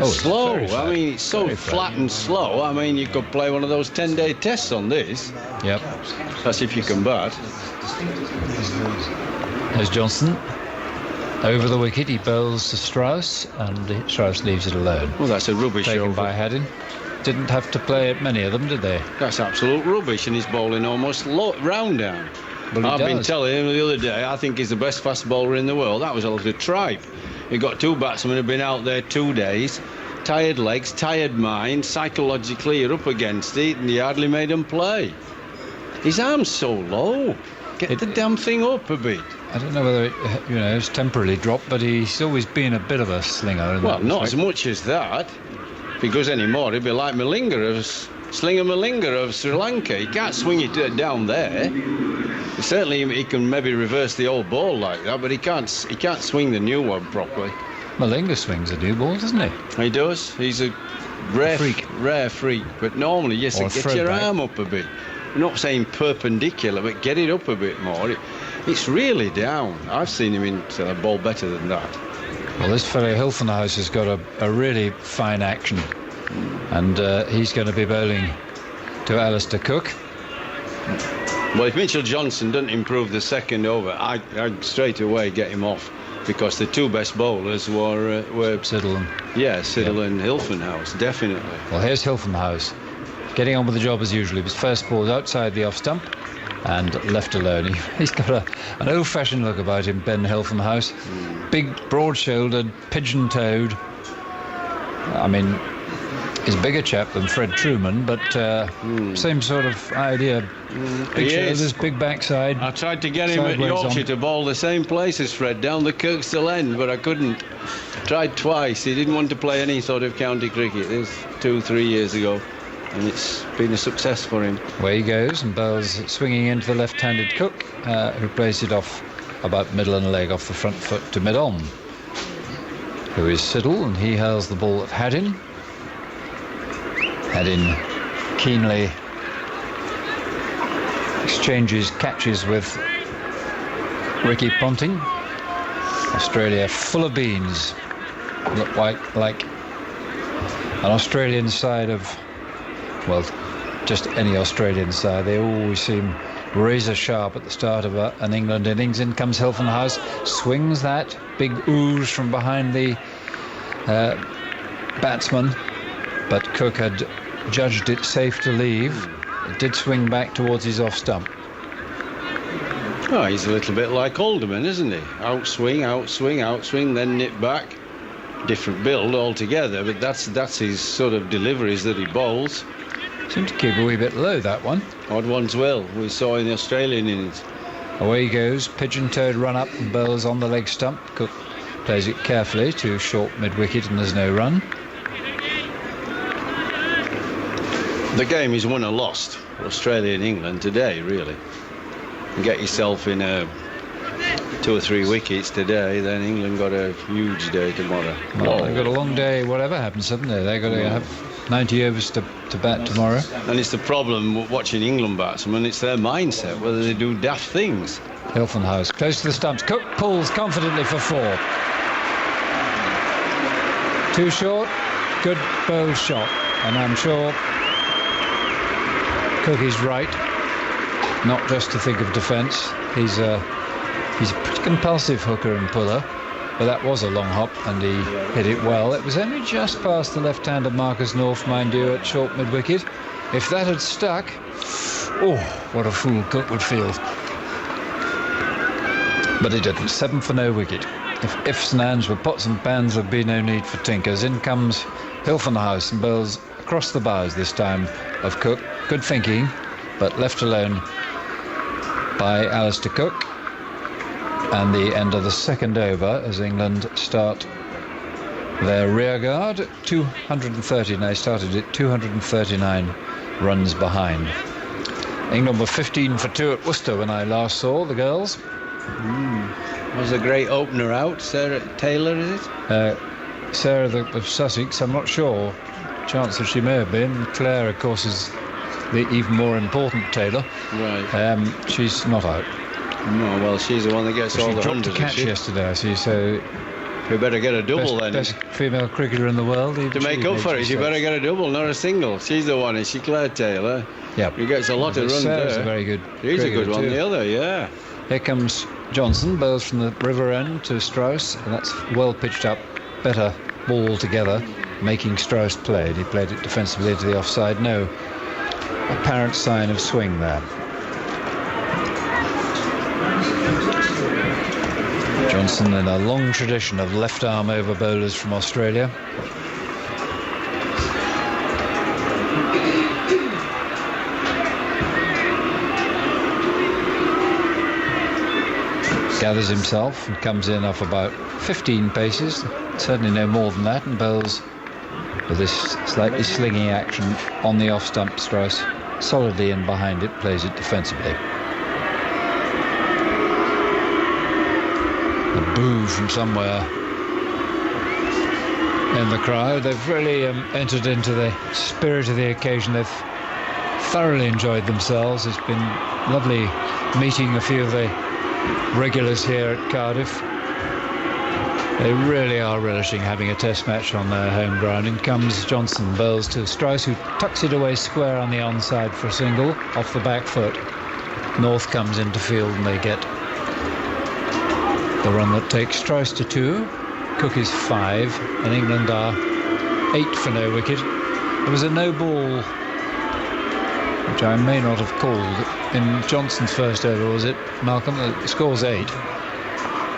Slow. I mean, it's so flat and slow. I mean, you could play one of those 10-day tests on this. Yep. That's if you can bat. There's Johnson. Over the wicket, he bowls to Strauss, and Strauss leaves it alone. Well, that's a rubbish Taken over. by Haddin. Didn't have to play many of them, did they? That's absolute rubbish, and he's bowling almost round down. Well, I've been telling him the other day, I think he's the best fast bowler in the world. That was a little tripe. He got 2 batsmen who've been out there 2 days, tired legs, tired mind, psychologically you're up against it, and he hardly made them play. His arm's so low. Get the damn thing up a bit. I don't know whether it's temporarily dropped, but he's always been a bit of a slinger. Well, not as much as that. If he goes any more, he'd be like Slinger Malinga of Sri Lanka. He can't swing it down there. Certainly, he can maybe reverse the old ball like that, but he can't swing the new one properly. Malinga swings a new ball, doesn't he? He does. He's a rare freak. But normally, yes, get your arm up a bit. I'm not saying perpendicular, but get it up a bit more. It's really down. I've seen him a ball better than that. Well, this fellow Hilfenhaus has got a really fine action, and he's going to be bowling to Alastair Cook. Well, if Mitchell Johnson doesn't improve the second over, I'd straight away get him off, because the 2 best bowlers were Siddle and and Hilfenhaus, definitely. Well, here's Hilfenhaus getting on with the job as usual. His first ball is outside the off stump and left alone. He's got an old-fashioned look about him, Ben Hilfenhaus. Big, broad-shouldered, pigeon-toed. I mean, he's a bigger chap than Fred Truman, but same sort of idea. Big shoulders, big backside. I tried to get him at Yorkshire to bowl the same place as Fred, down the Kirkstall end, but I couldn't. Tried twice. He didn't want to play any sort of county cricket. This 2-3 years ago. And it's been a success for him. Away he goes and bowls swinging into the left-handed Cook, who plays it off about middle and leg off the front foot to mid-on, who is Siddle, and he hurls the ball at Haddin. Haddin keenly exchanges catches with Ricky Ponting. Australia full of beans. Look like an Australian side of, well, just any Australian side. They always seem razor sharp at the start of an England innings. In comes Hilfenhaus, swings that big ooze from behind the batsman, but Cook had judged it safe to leave. It did swing back towards his off stump. Oh, he's a little bit like Alderman, isn't he? Outswing, then nip back. Different build altogether, but that's his sort of deliveries that he bowls. Seemed to keep a wee bit low, that one. Odd ones will. We saw in the Australian innings. Away he goes, pigeon-toed run up and bowls on the leg stump. Cook plays it carefully to short mid-wicket, and there's no run. The game is won or lost for Australia and England today, really. You get yourself in 2 or 3 wickets today, then England got a huge day tomorrow. Well, they've got a long day, whatever happens, haven't they? They've got to have 90 overs to bat tomorrow. And it's the problem watching England batsmen, it's their mindset, whether they do daft things. Hilfenhaus close to the stumps. Cook pulls confidently for 4. Too short, good bowl shot, and I'm sure Cook is right, not just to think of defence. He's a pretty compulsive hooker and puller, but that was a long hop and he hit it well. It was only just past the left-hander Marcus North, mind you, at short mid-wicket. If that had stuck, oh, what a fool Cook would feel. But it didn't. 7 for no wicket. If ifs and ands were pots and pans, there'd be no need for tinkers. In comes Hilfenhaus and bowls across the bows this time of Cook. Good thinking, but left alone by Alastair Cook. And the end of the second over as England start their rear guard. 230. They started at 239 runs behind. England were 15 for 2 at Worcester when I last saw the girls. Was a great opener out. Sarah Taylor, is it? Sarah of Sussex, I'm not sure. Chance that she may have been. Claire, of course, is the even more important Taylor. Right. She's not out. No, well, she's the one that gets all the hundreds. She dropped a catch yesterday, I see, so... We better get a double then. Best female cricketer in the world. To make up for it, you better get a double, not a single. She's the one, is she, Claire Taylor? Yeah. He gets a lot of runs there. A very good. He's a good one, the other, yeah. Here comes Johnson, bowls from the river end to Strauss, and that's well pitched up, better ball together, making Strauss play. And he played it defensively to the offside. No apparent sign of swing there. Johnson in a long tradition of left arm over bowlers from Australia. Gathers himself and comes in off about 15 paces, certainly no more than that, and bowls with this slightly slinging action on the off stump. Strauss solidly in behind it, plays it defensively. A boo from somewhere in the crowd. They've really entered into the spirit of the occasion. They've thoroughly enjoyed themselves. It's been lovely meeting a few of the regulars here at Cardiff. They really are relishing having a test match on their home ground. In comes Johnson, bowls to Strauss, who tucks it away square on the onside for a single off the back foot. North comes into field and they get the run that takes Strauss to 2. Cook is 5 and England are 8 for no wicket. There was a no ball which I may not have called in Johnson's first over, was it, Malcolm? The score's 8.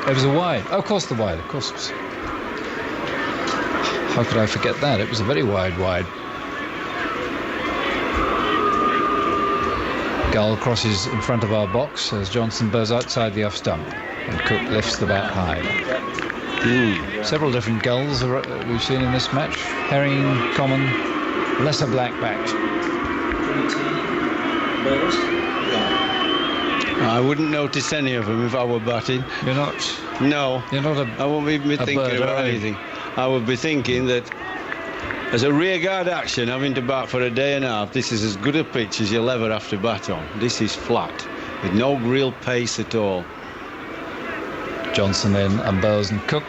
It was a wide. Oh, of course the wide, of course. How could I forget that? It was a very wide. Gull crosses in front of our box as Johnson bows outside the off stump and Cook lifts the bat high. Several different gulls we've seen in this match. Herring, common, lesser black-backed. I wouldn't notice any of them if I were batting. You're not? No. You're not I won't be thinking about anything. I would be thinking that as a rearguard action, having to bat for a day and a half, this is as good a pitch as you'll ever have to bat on. This is flat, with no real pace at all. Johnson in and bowls, and Cook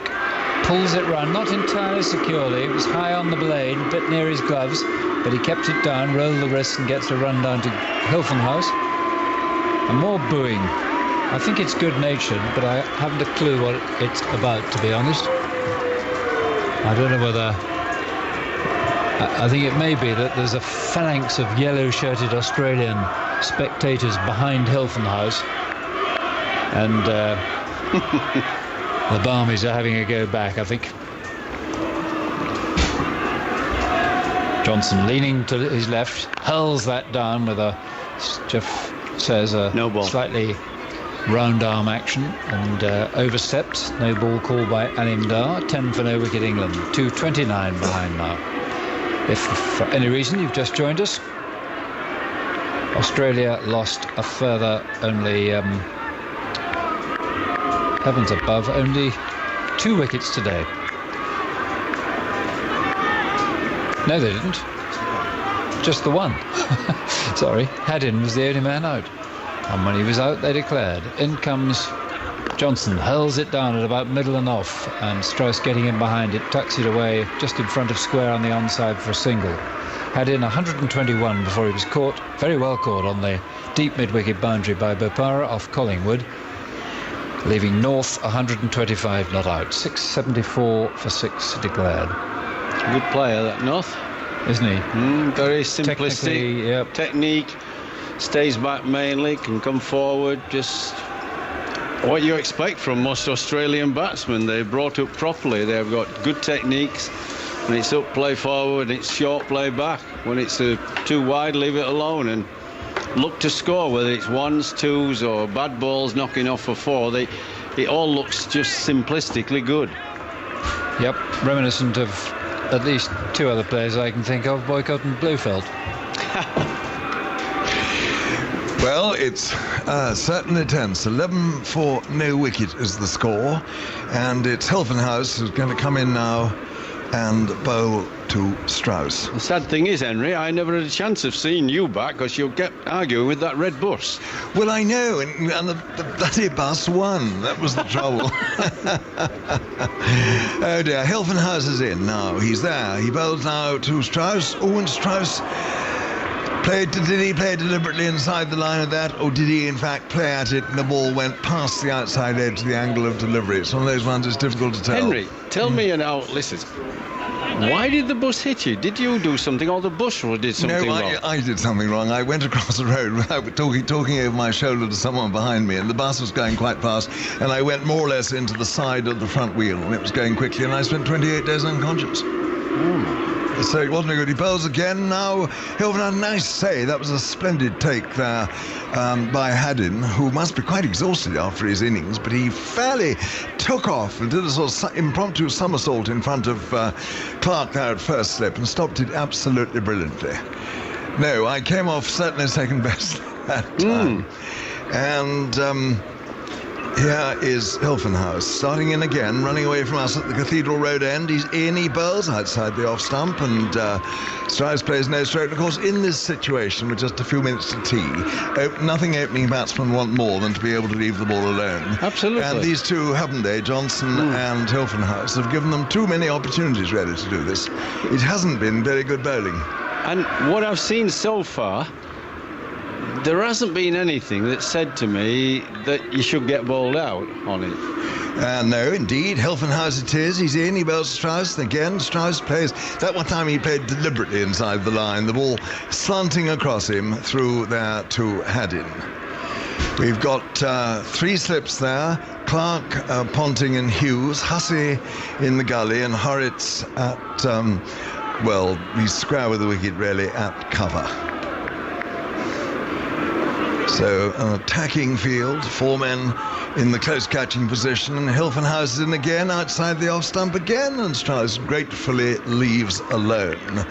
pulls it round, not entirely securely. It was high on the blade, a bit near his gloves, but he kept it down, rolled the wrist and gets a run down to Hilfenhaus. And more booing. I think it's good-natured, but I haven't a clue what it's about, to be honest. I don't know whether... I think it may be that there's a phalanx of yellow-shirted Australian spectators behind Hilfenhaus, and the Barmies are having a go back, I think. Johnson leaning to his left, hurls that down with a... Jeff says a no slightly round arm action and overstepped. No ball called by Alimdar. 10 for no wicket England. 2:29 behind now. If for any reason you've just joined us, Australia lost a further only heavens above, only 2 wickets today. No, they didn't. Just the one. Sorry, Haddin was the only man out. And when he was out, they declared. In comes Johnson, hurls it down at about middle and off, and Strauss getting in behind it, tucks it away just in front of square on the onside for a single. Haddin 121 before he was caught, very well caught on the deep mid-wicket boundary by Bopara off Collingwood, leaving North 125 not out. 674 for 6 declared. Good player, that North. Isn't he? Very simplistic. Yep. Technique, stays back mainly, can come forward, just what you expect from most Australian batsmen. They're brought up properly. They've got good techniques. When it's up, play forward, it's short, play back. When it's too wide, leave it alone and look to score, whether it's 1s, 2s or bad balls knocking off for 4. It all looks just simplistically good. Yep, reminiscent of at least 2 other players I can think of, Boycott and Blofeld. Well, it's certainly tense. 11 for no wicket is the score, and it's Hilfenhaus who's going to come in now and bowl to Strauss. The sad thing is, Henry, I never had a chance of seeing you back because you'll get arguing with that red bus. Well, I know, and the bloody bus won. That was the trouble. Oh dear, Hilfenhaus is in now. He's there. He bowls now to Strauss. Oh, and Strauss did he play deliberately inside the line of that, or did he in fact play at it and the ball went past the outside edge to the angle of delivery? It's one of those ones that's difficult to tell. Henry, tell me now, listen, why did the bus hit you? Did you do something, or the bus did something wrong? No, I did something wrong. I went across the road without talking over my shoulder to someone behind me, and the bus was going quite fast, and I went more or less into the side of the front wheel, and it was going quickly, and I spent 28 days unconscious. So it wasn't a good. He bowls again now. Hilfenhaus, nice say. That was a splendid take there by Haddin, who must be quite exhausted after his innings, but he fairly took off and did a sort of impromptu somersault in front of Clarke there at first slip and stopped it absolutely brilliantly. No, I came off certainly second best that time. And here is Hilfenhaus, starting in again, running away from us at the Cathedral Road end. He's in, he bowls outside the off stump, and Strauss plays no stroke. Of course, in this situation, with just a few minutes to tea, nothing opening batsmen want more than to be able to leave the ball alone. Absolutely. And these two, haven't they, Johnson and Hilfenhaus, have given them too many opportunities really to do this. It hasn't been very good bowling. And what I've seen so far, there hasn't been anything that said to me that you should get bowled out on it. No, indeed. Hilfenhaus it is. He's in. He bowls Strauss. Again, Strauss plays. That one time he played deliberately inside the line. The ball slanting across him through there to Haddin. We've got 3 slips there. Clarke, Ponting and Hughes. Hussey in the gully and Hauritz at, he's square with the wicket really at cover. So an attacking field, 4 men in the close catching position, and Hilfenhaus is in again outside the off stump again, and Strauss gratefully leaves alone.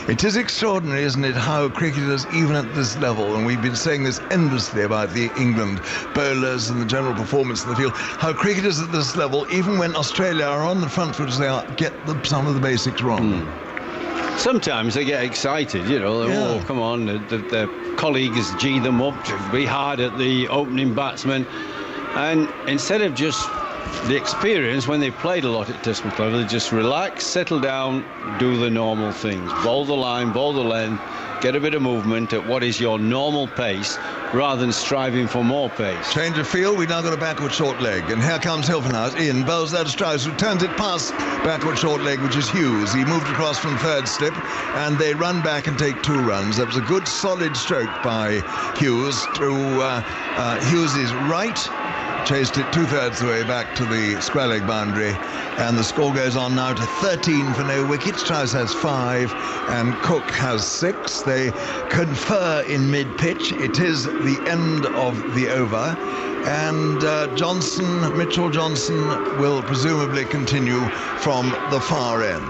It is extraordinary, isn't it, how cricketers, even at this level, and we've been saying this endlessly about the England bowlers and the general performance in the field, how cricketers at this level, even when Australia are on the front foot as they are, get some of the basics wrong. Sometimes they get excited, oh, come on, their colleagues G them up to be hard at the opening batsman. And instead of just the experience, when they've played a lot at Test Match level, they just relax, settle down, do the normal things. Bowl the line, bowl the length, get a bit of movement at what is your normal pace, rather than striving for more pace. Change of field, we've now got a backward short leg, and here comes Hilfenhaus in, bowls that to Strauss, who turns it past backward short leg, which is Hughes. He moved across from third slip, and they run back and take 2 runs. That was a good solid stroke by Hughes to Hughes' right, chased it 2/3 the way back to the square leg boundary, and the score goes on now to 13 for no wickets. Strauss has 5 and Cook has 6. They confer in mid-pitch. It is the end of the over, and Mitchell Johnson will presumably continue from the far end.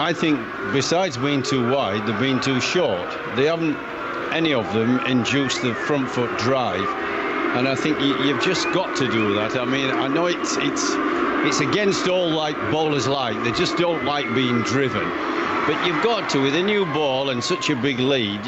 I think besides being too wide, they've been too short. They haven't, any of them, induced the front foot drive. And I think you've just got to do that. I mean, I know it's against all bowlers like. They just don't like being driven. But you've got to, with a new ball and such a big lead,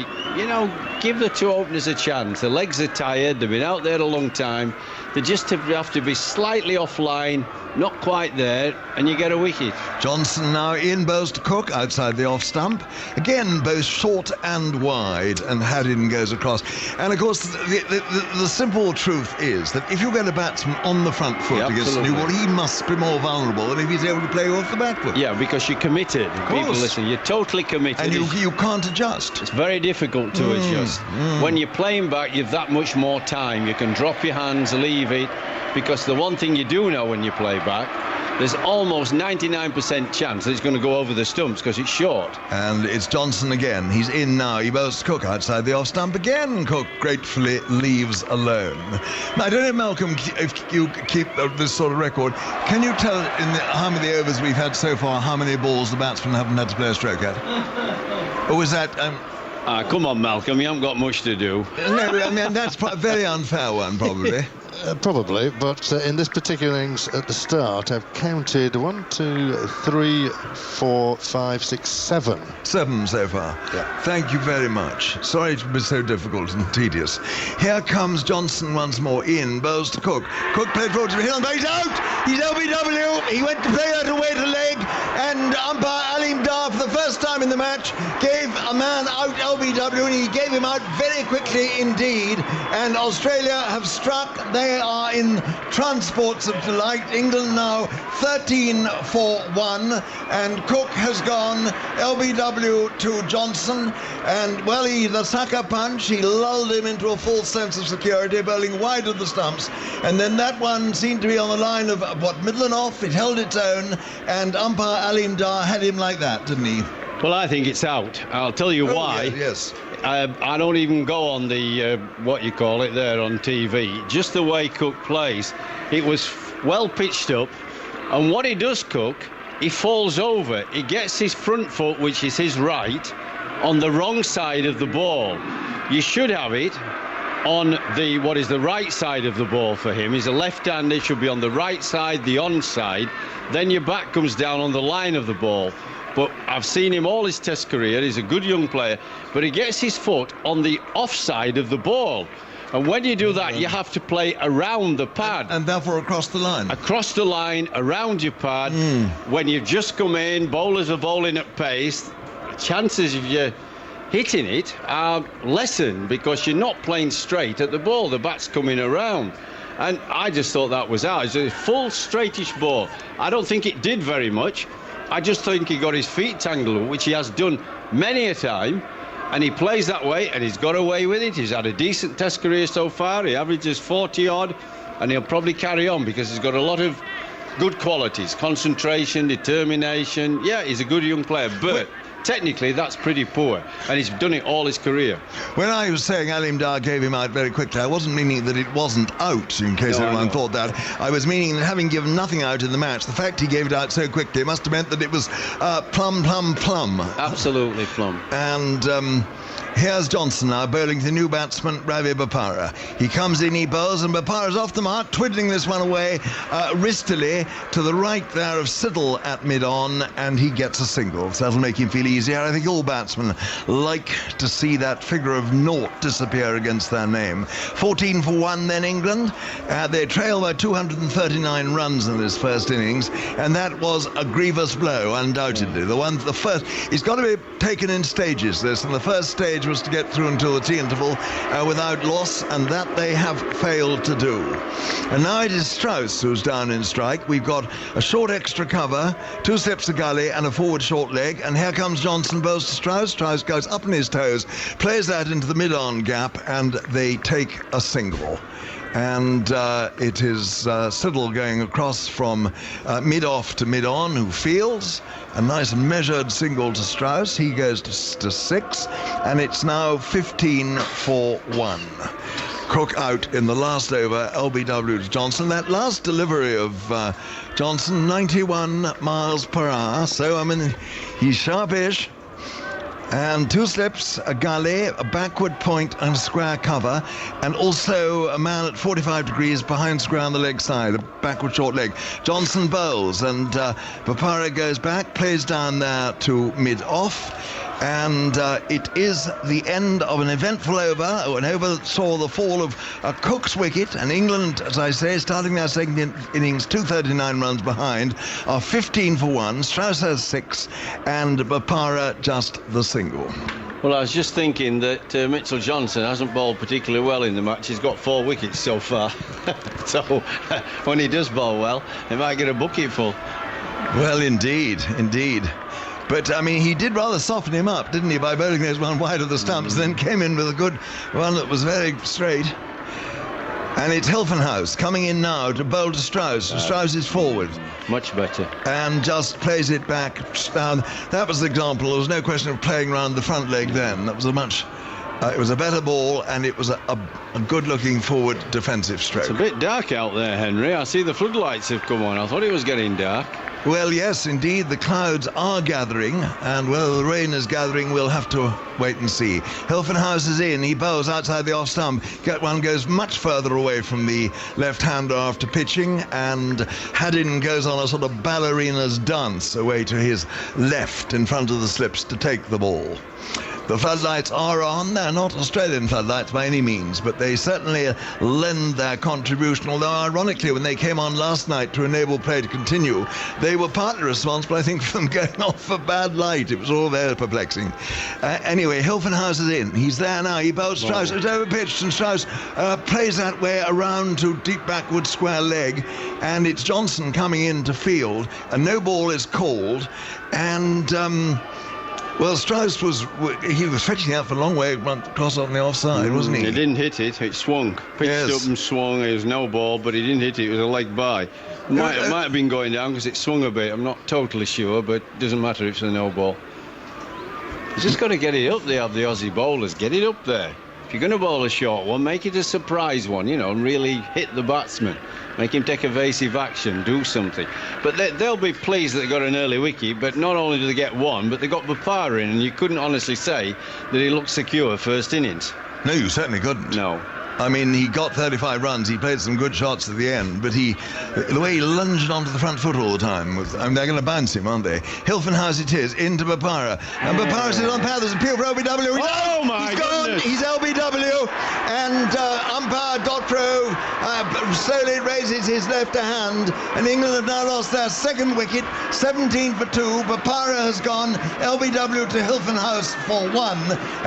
give the 2 openers a chance. The legs are tired. They've been out there a long time. They just have to be slightly offline, not quite there, and you get a wicket. Johnson now in, bowls to Cook outside the off stump. Again, both short and wide, and Haddin goes across. And of course, the simple truth is that if you get a batsman on the front foot against a new ball, he must be more vulnerable than if he's able to play off the back foot. Yeah, because you're committed. People listen, you're totally committed. And you can't adjust. It's very difficult to adjust. When you're playing back, you've that much more time. You can drop your hands, leave it, because the one thing you do know when you play back, there's almost 99% chance that it's going to go over the stumps because it's short. And it's Johnson again. He's in now. He bowls to Cook outside the off stump again. Cook gratefully leaves alone. Now, I don't know, Malcolm, if you keep this sort of record, can you tell how many overs we've had so far, how many balls the batsmen haven't had to play a stroke at? Or was that... come on, Malcolm, you haven't got much to do. No, I mean, that's a very unfair one, probably. Probably, but in this particular innings at the start, I've counted 1, 2, 3, 4, 5, 6, 7. 7 so far. Yeah. Thank you very much. Sorry to be so difficult and tedious. Here comes Johnson once more in, bowls to Cook. Cook played forward to Hill, but he's out! He's LBW! He went to play that away to leg, and umpire Alim Dar, for the first time in the match, gave a man out LBW, and he gave him out very quickly indeed. And Australia have struck. They are in transports of delight. England now 13 for 1, and Cook has gone LBW to Johnson, and well, the sucker punch, he lulled him into a false sense of security, bowling wide of the stumps, and then that one seemed to be on the line of middle and off. It held its own, and umpire Alim Dar had him like that, didn't he? Well, I think it's out. I'll tell you why. Yes. I don't even go on the what you call it there on TV. Just the way Cook plays, it was well pitched up, and what he does, Cook, he falls over. He gets his front foot, which is his right, on the wrong side of the ball. You should have it on what is the right side of the ball for him. He's a left-hander, should be on the right side, the onside. Then your back comes down on the line of the ball. But I've seen him all his test career. He's a good young player, but he gets his foot on the offside of the ball. And when you do that, you have to play around the pad. And therefore across the line. Across the line, around your pad. When you've just come in, bowlers are bowling at pace, chances of you hitting it are lessened because you're not playing straight at the ball. The bat's coming around. And I just thought that was out. It's a full straightish ball. I don't think it did very much. I just think he got his feet tangled, which he has done many a time, and he plays that way, and he's got away with it. He's had a decent test career so far. He averages 40-odd, and he'll probably carry on because he's got a lot of good qualities, concentration, determination. Yeah, he's a good young player, but technically that's pretty poor, and he's done it all his career. When I was saying Alim Dar gave him out very quickly, I wasn't meaning that it wasn't out, in case anyone thought that. I was meaning that having given nothing out in the match, the fact he gave it out so quickly must have meant that it was plum. Absolutely plum. And here's Johnson now bowling the new batsman Ravi Bopara. He comes in, he bowls, and Bopara's off the mark, twiddling this one away wristily to the right there of Siddle at mid-on, and he gets a single. So that'll make him feel easier. I think all batsmen like to see that figure of naught disappear against their name. 14 for 1 then England. They trail by 239 runs in this first innings, and that was a grievous blow, undoubtedly. The first, it's got to be taken in stages, this, and the first stage was to get through until the tea interval without loss, and that they have failed to do. And now it is Strauss who's down in strike. We've got a short extra cover, 2 slips of gully and a forward short leg, and here comes Johnson, bowls to Strauss. Strauss goes up on his toes, plays that into the mid-on gap, and they take a single. And it is Siddle going across from mid-off to mid-on, who fields a nice measured single to Strauss. He goes to 6, and it's now 15 for 1. Cook out in the last over, LBW to Johnson. That last delivery of Johnson, 91 miles per hour. So, I mean, he's sharpish. And 2 slips, a gully, a backward point and a square cover, and also a man at 45 degrees behind square on the leg side, a backward short leg. Johnson bowls, and Bopara goes back, plays down there to mid-off, and it is the end of an eventful over, an over that saw the fall of Cook's wicket, and England, as I say, starting their second innings 239 runs behind, are 15 for 1. Strauss has 6, and Bopara just the single. Well, I was just thinking that Mitchell Johnson hasn't bowled particularly well in the match. He's got 4 wickets so far. So when he does bowl well, he might get a bucketful. Well, indeed. But, I mean, he did rather soften him up, didn't he, by bowling those one wide of the stumps, then came in with a good one that was very straight. And it's Hilfenhaus coming in now to bowl to Strauss. Strauss is forward. Much better. And just plays it back down. That was the example. There was no question of playing round the front leg then. That was it was a better ball, and it was a good-looking forward defensive stroke. It's a bit dark out there, Henry. I see the floodlights have come on. I thought it was getting dark. Well, yes, indeed, the clouds are gathering, and whether the rain is gathering, we'll have to wait and see. Hilfenhaus is in. He bowls outside the off stump. One goes much further away from the left-hander after pitching, and Haddin goes on a sort of ballerina's dance away to his left in front of the slips to take the ball. The floodlights are on. They're not Australian floodlights by any means, but they certainly lend their contribution, although ironically when they came on last night to enable play to continue, they were partly responsible, I think, for them going off for bad light. It was all very perplexing. Anyway, Hilfenhaus is in. He's there now. He bowls Strauss. It's overpitched, and Strauss plays that way around to deep backward square leg, and it's Johnson coming in to field, and no ball is called, and well, Strauss was fetching out for a long way across on the offside, wasn't he? He didn't hit it. It swung. Pitched up and swung. It was no ball, but he didn't hit it. It was a leg by. It might have been going down because it swung a bit. I'm not totally sure, but it doesn't matter if it's a no ball. You just got to get it up there, the Aussie bowlers. Get it up there. If you're going to bowl a short one, make it a surprise one, and really hit the batsman. Make him take evasive action, do something. But they'll be pleased that they got an early wicket, but not only do they get one, but they got Bopara in, and you couldn't honestly say that he looked secure first innings. No, you certainly couldn't. No. I mean, he got 35 runs. He played some good shots at the end, but the way he lunged onto the front foot all the time they're going to bounce him, aren't they? Hilfenhaus it is, into Bopara. And Bopara sits on path. There's a appeal for LBW. Oh, my goodness. He's LBW. And umpire Dotro slowly raises his left hand. And England have now lost their second wicket, 17 for 2. Bopara has gone LBW to Hilfenhaus for 1.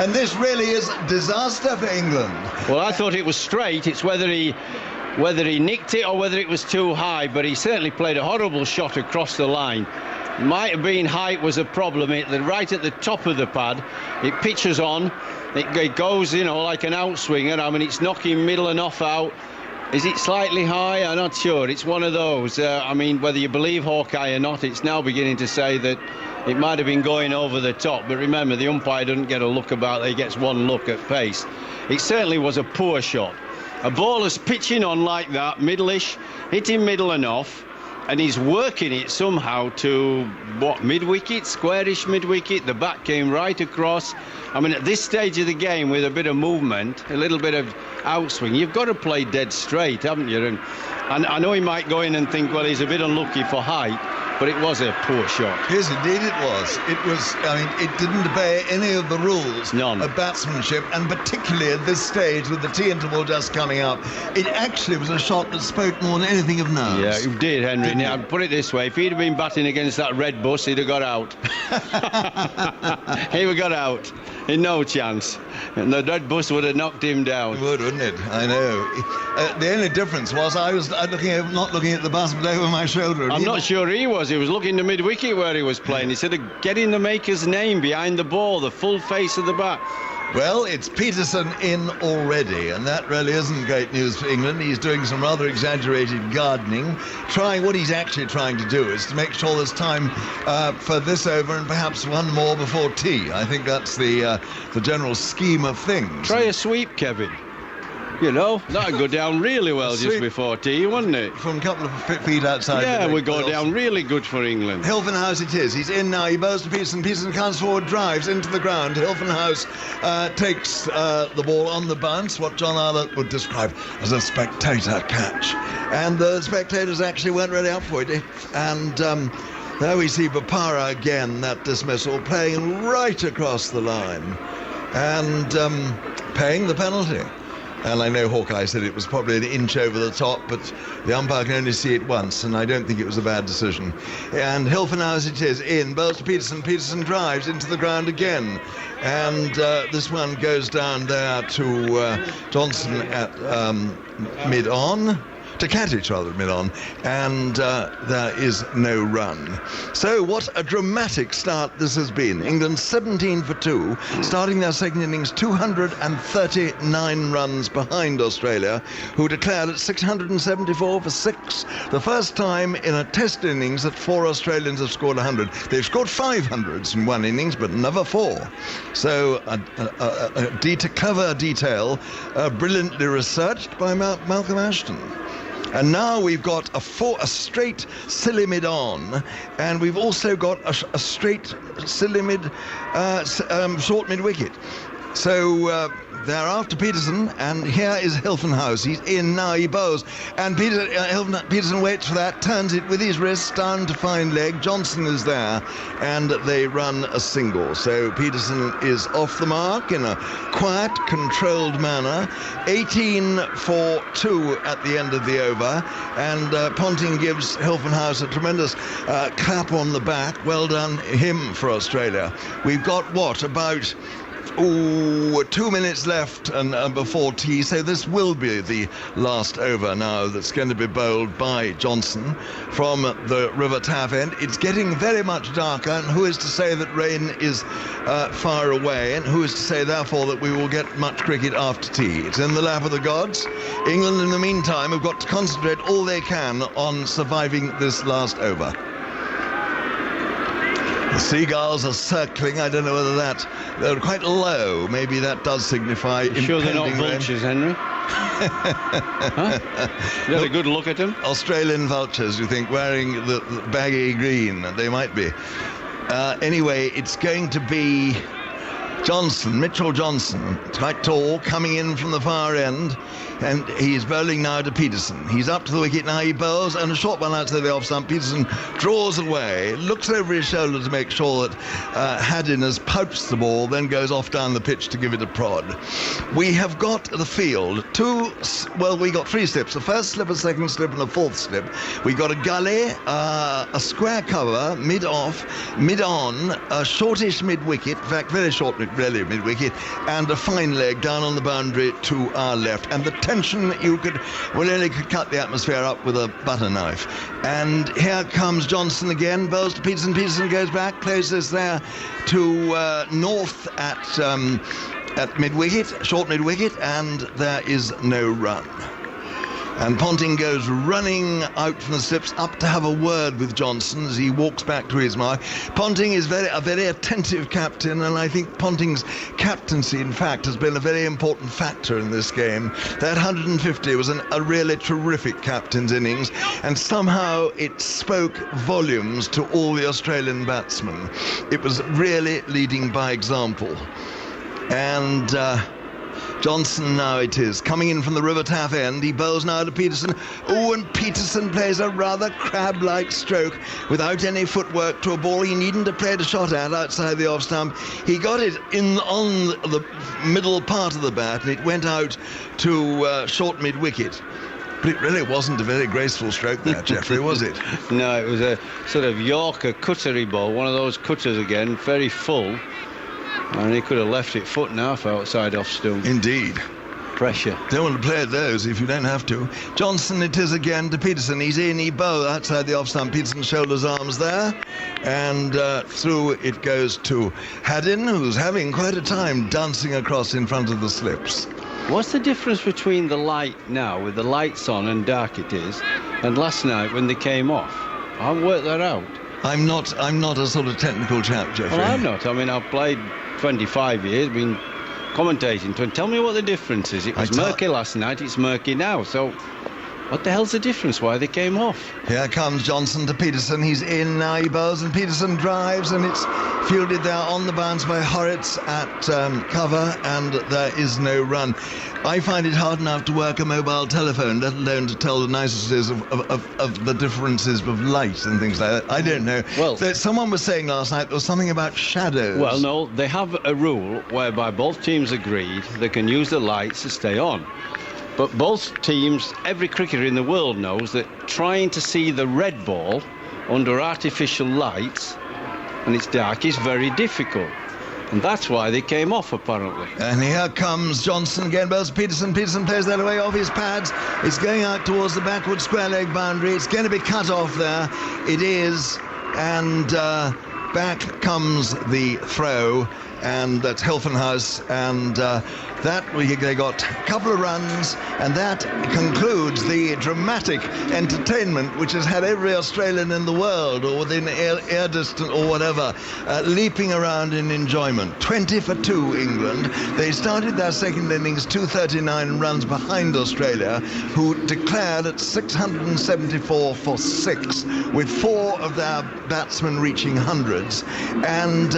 And this really is disaster for England. Well, I thought it was straight. It's whether he nicked it or whether it was too high, but he certainly played a horrible shot across the line. Might have been height was a problem. Right at the top of the pad, it pitches on. It goes, like an outswinger. I mean, it's knocking middle and off out. Is it slightly high? I'm not sure. It's one of those. Whether you believe Hawkeye or not, it's now beginning to say that it might have been going over the top. But remember, the umpire doesn't get a look about it. He gets one look at pace. It certainly was a poor shot. A bowler's pitching on like that, middle-ish, hitting middle and off, and he's working it somehow to, mid-wicket, squarish mid-wicket. The bat came right across. I mean, at this stage of the game, with a bit of movement, a little bit of outswing, you've got to play dead straight, haven't you? And I know he might go in and think, well, he's a bit unlucky for height, but it was a poor shot. Yes, indeed it was. It didn't obey any of the rules of batsmanship, and particularly at this stage with the tea interval just coming up, it actually was a shot that spoke more than anything of nerves. Yeah, it did, Henry. Now, I'd put it this way, if he'd have been batting against that red bus, he'd have got out. He would have got out. In no chance. And the red bus would have knocked him down. It would, wouldn't it? I know. The only difference was I was not looking at the bus, but over my shoulder. I'm not sure he was. He was looking to mid-wicket where he was playing. Instead of getting the maker's name behind the ball, the full face of the bat. Well, it's Pietersen in already, and that really isn't great news for England. He's doing some rather exaggerated gardening. What he's actually trying to do is to make sure there's time for this over and perhaps one more before tea. I think that's the general scheme of things. Try a sweep, Kevin. That'd go down really well just before tea, wouldn't it? From a couple of feet outside. Yeah, we go down really good for England. Hilfenhaus it is. He's in now. He bows to Pietersen. Pietersen comes forward, drives into the ground. Hilfenhaus takes the ball on the bounce, what John Arlott would describe as a spectator catch. And the spectators actually weren't really up for it. And there we see Bopara again, that dismissal, playing right across the line and paying the penalty. And I know Hawkeye said it was probably an inch over the top, but the umpire can only see it once, and I don't think it was a bad decision. And Hilfenhaus it is, in, bowls to Pietersen. Pietersen drives into the ground again. And this one goes down there to Johnson at mid-on. To Katich, rather, mid-on, and there is no run. So what a dramatic start this has been. England 17 for 2, starting their second innings 239 runs behind Australia, who declared at 674 for 6. The first time in a test innings that 4 Australians have scored 100. They've scored 500s in one innings, but never 4. So a clever detail, brilliantly researched by Malcolm Ashton. And now we've got a straight silly mid on, and we've also got a straight silly mid, short mid wicket. So they're after Pietersen, and here is Hilfenhaus. He's in now, he bows, and Pietersen waits for that, turns it with his wrist down to fine leg. Johnson is there, and they run a single. So Pietersen is off the mark in a quiet, controlled manner. 18 for 2 at the end of the over, and Ponting gives Hilfenhaus a tremendous clap on the back. Well done him for Australia. We've got what, about 2 minutes left and before tea, so this will be the last over now that's going to be bowled by Johnson from the River Taff end. It's getting very much darker, and who is to say that rain is far away, and who is to say therefore that we will get much cricket after tea? It's in the lap of the gods. England in the meantime have got to concentrate all they can on surviving this last over. The seagulls are circling. I don't know whether they're quite low. Maybe that does signify impending sure they're not vultures, Henry? Huh? You had a good look at them? Australian vultures, you think, wearing the baggy green. They might be. Anyway, it's going to be Mitchell Johnson, quite tall, coming in from the far end, and he's bowling now to Pietersen. He's up to the wicket now, he bowls, and a short one outside the off stump. Pietersen draws away, looks over his shoulder to make sure that Haddin has pouched the ball, then goes off down the pitch to give it a prod. We have got the field, we got 3 slips, a first slip, a second slip, and a fourth slip. We got a gully, a square cover, mid-off, mid-on, a shortish mid-wicket, in fact, very short really mid-wicket, and a fine leg down on the boundary to our left. And the tension could cut the atmosphere up with a butter knife. And here comes Johnson again, bowls to Pietersen. Pietersen goes back, places there to north at mid-wicket, short mid-wicket, and there is no run. And Ponting goes running out from the slips up to have a word with Johnson as he walks back to his mark. Ponting is a very attentive captain, and I think Ponting's captaincy, in fact, has been a very important factor in this game. That 150 was a really terrific captain's innings, and somehow it spoke volumes to all the Australian batsmen. It was really leading by example. And Johnson now it is, coming in from the River Taff end. He bowls now to Pietersen. Oh, and Pietersen plays a rather crab-like stroke without any footwork to a ball he needn't have played a shot at outside the off stump. He got it on the middle part of the bat, and it went out to short mid-wicket. But it really wasn't a very graceful stroke there, Geoffrey, was it? No, it was a sort of Yorker cuttery ball, one of those cutters again, very full. And he could have left it foot and half outside off stump. Indeed. Pressure. Don't want to play at those if you don't have to. Johnson it is again to Pietersen. He's in, he bowls outside the off stump. Pietersen shoulders arms there. And through it goes to Haddin, who's having quite a time dancing across in front of the slips. What's the difference between the light now, with the lights on and dark it is, and last night when they came off? I haven't worked that out. I'm not a sort of technical chap, Geoffrey. Well, I'm not. I mean, I've played 25 years, been commentating. Tell me what the difference is. It was murky last night, it's murky now. So what the hell's the difference? Why they came off? Here comes Johnson to Pietersen. He's in now, he bowls, and Pietersen drives, and it's fielded there on the bounce by Hauritz at cover, and there is no run. I find it hard enough to work a mobile telephone, let alone to tell the niceties of the differences of light and things like that. I don't know. Well, someone was saying last night there was something about shadows. Well, no, they have a rule whereby both teams agreed they can use the lights to stay on. But both teams, every cricketer in the world knows that trying to see the red ball under artificial lights, and it's dark, is very difficult. And that's why they came off, apparently. And here comes Johnson again, bowls Pietersen. Pietersen plays that away off his pads. It's going out towards the backward square leg boundary. It's going to be cut off there. It is. And back comes the throw. and that's Hilfenhaus, and they got a couple of runs, and that concludes the dramatic entertainment which has had every Australian in the world, or within air distance or whatever, leaping around in enjoyment. 20 for 2 England. They started their second innings 239 runs behind Australia, who declared at 674 for 6, with 4 of their batsmen reaching hundreds, and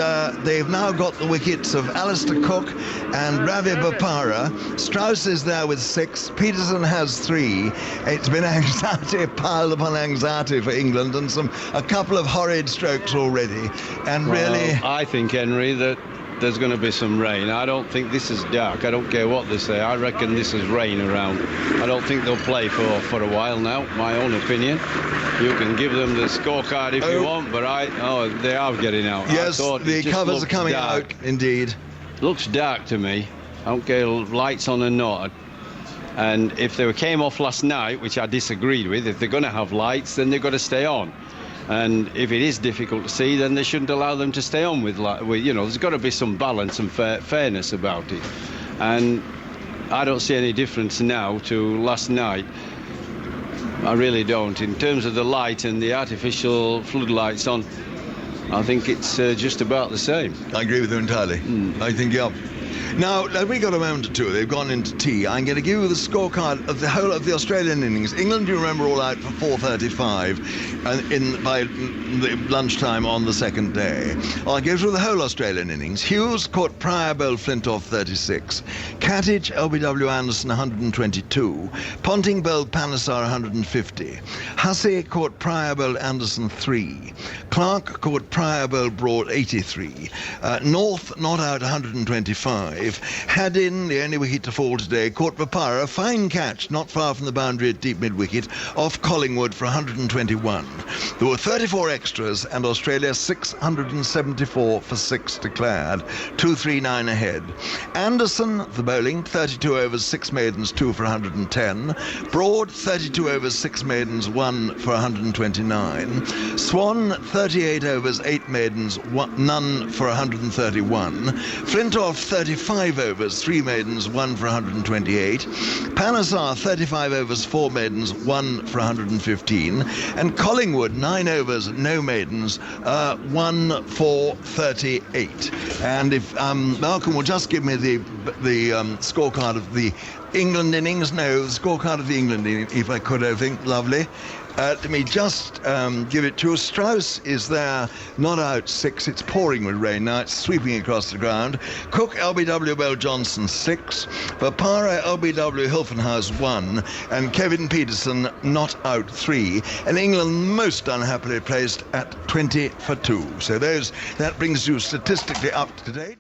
they've now got the wickets of Alastair Cook and Ravi Bopara. Strauss is there with 6. Pietersen has 3. It's been anxiety piled upon anxiety for England, and a couple of horrid strokes already. And really, I think, Henry, that there's going to be some rain. I don't think this is dark. I don't care what they say. I reckon this is rain around. I don't think they'll play for a while now, my own opinion. You can give them the scorecard if you want, but they are getting out. Yes, the covers are coming out, indeed. Looks dark to me. I don't care lights on or not. And if they came off last night, which I disagreed with, if they're going to have lights, then they've got to stay on. And if it is difficult to see, then they shouldn't allow them to stay on with there's got to be some balance and fairness about it. And I don't see any difference now to last night. I really don't. In terms of the light and the artificial floodlights on, I think it's just about the same. I agree with you entirely. I think, yeah. Now, we got a moment or two. They've gone into tea. I'm going to give you the scorecard of the whole of the Australian innings. England, you remember, all out for 4:35 by the lunchtime on the second day. I'll go through the whole Australian innings. Hughes caught Pryor, bowled Flintoff 36. Katich, LBW Anderson 122. Ponting bowled Panesar 150. Hussey caught Pryor, bowled Anderson 3. Clarke caught Pryor, bowled Broad 83. North not out 125. Haddin, the only wicket to fall today, caught Bopara, a fine catch not far from the boundary at deep mid-wicket, off Collingwood for 121. There were 34 extras, and Australia 674 for 6 declared, 239 ahead. Anderson, the bowling, 32 overs, 6 maidens, 2 for 110. Broad, 32 overs, 6 maidens, 1 for 129. Swann, 38 overs, 8 maidens, none for 131. Flintoff, 35 overs, 3 maidens, 1 for 128. Panesar, 35 overs, 4 maidens, 1 for 115. And Collingwood, 9 overs, no maidens, 1 for 38. And if Malcolm will just give me the scorecard of the England innings. No, the scorecard of the England innings, if I could, I think. Lovely. Let me just give it to you. Strauss is there, not out 6. It's pouring with rain now. It's sweeping across the ground. Cook, LBW, Bell Johnson 6. Bopara, LBW, Hilfenhaus 1. And Kevin Pietersen not out 3. And England most unhappily placed at 20 for 2. So that brings you statistically up to date.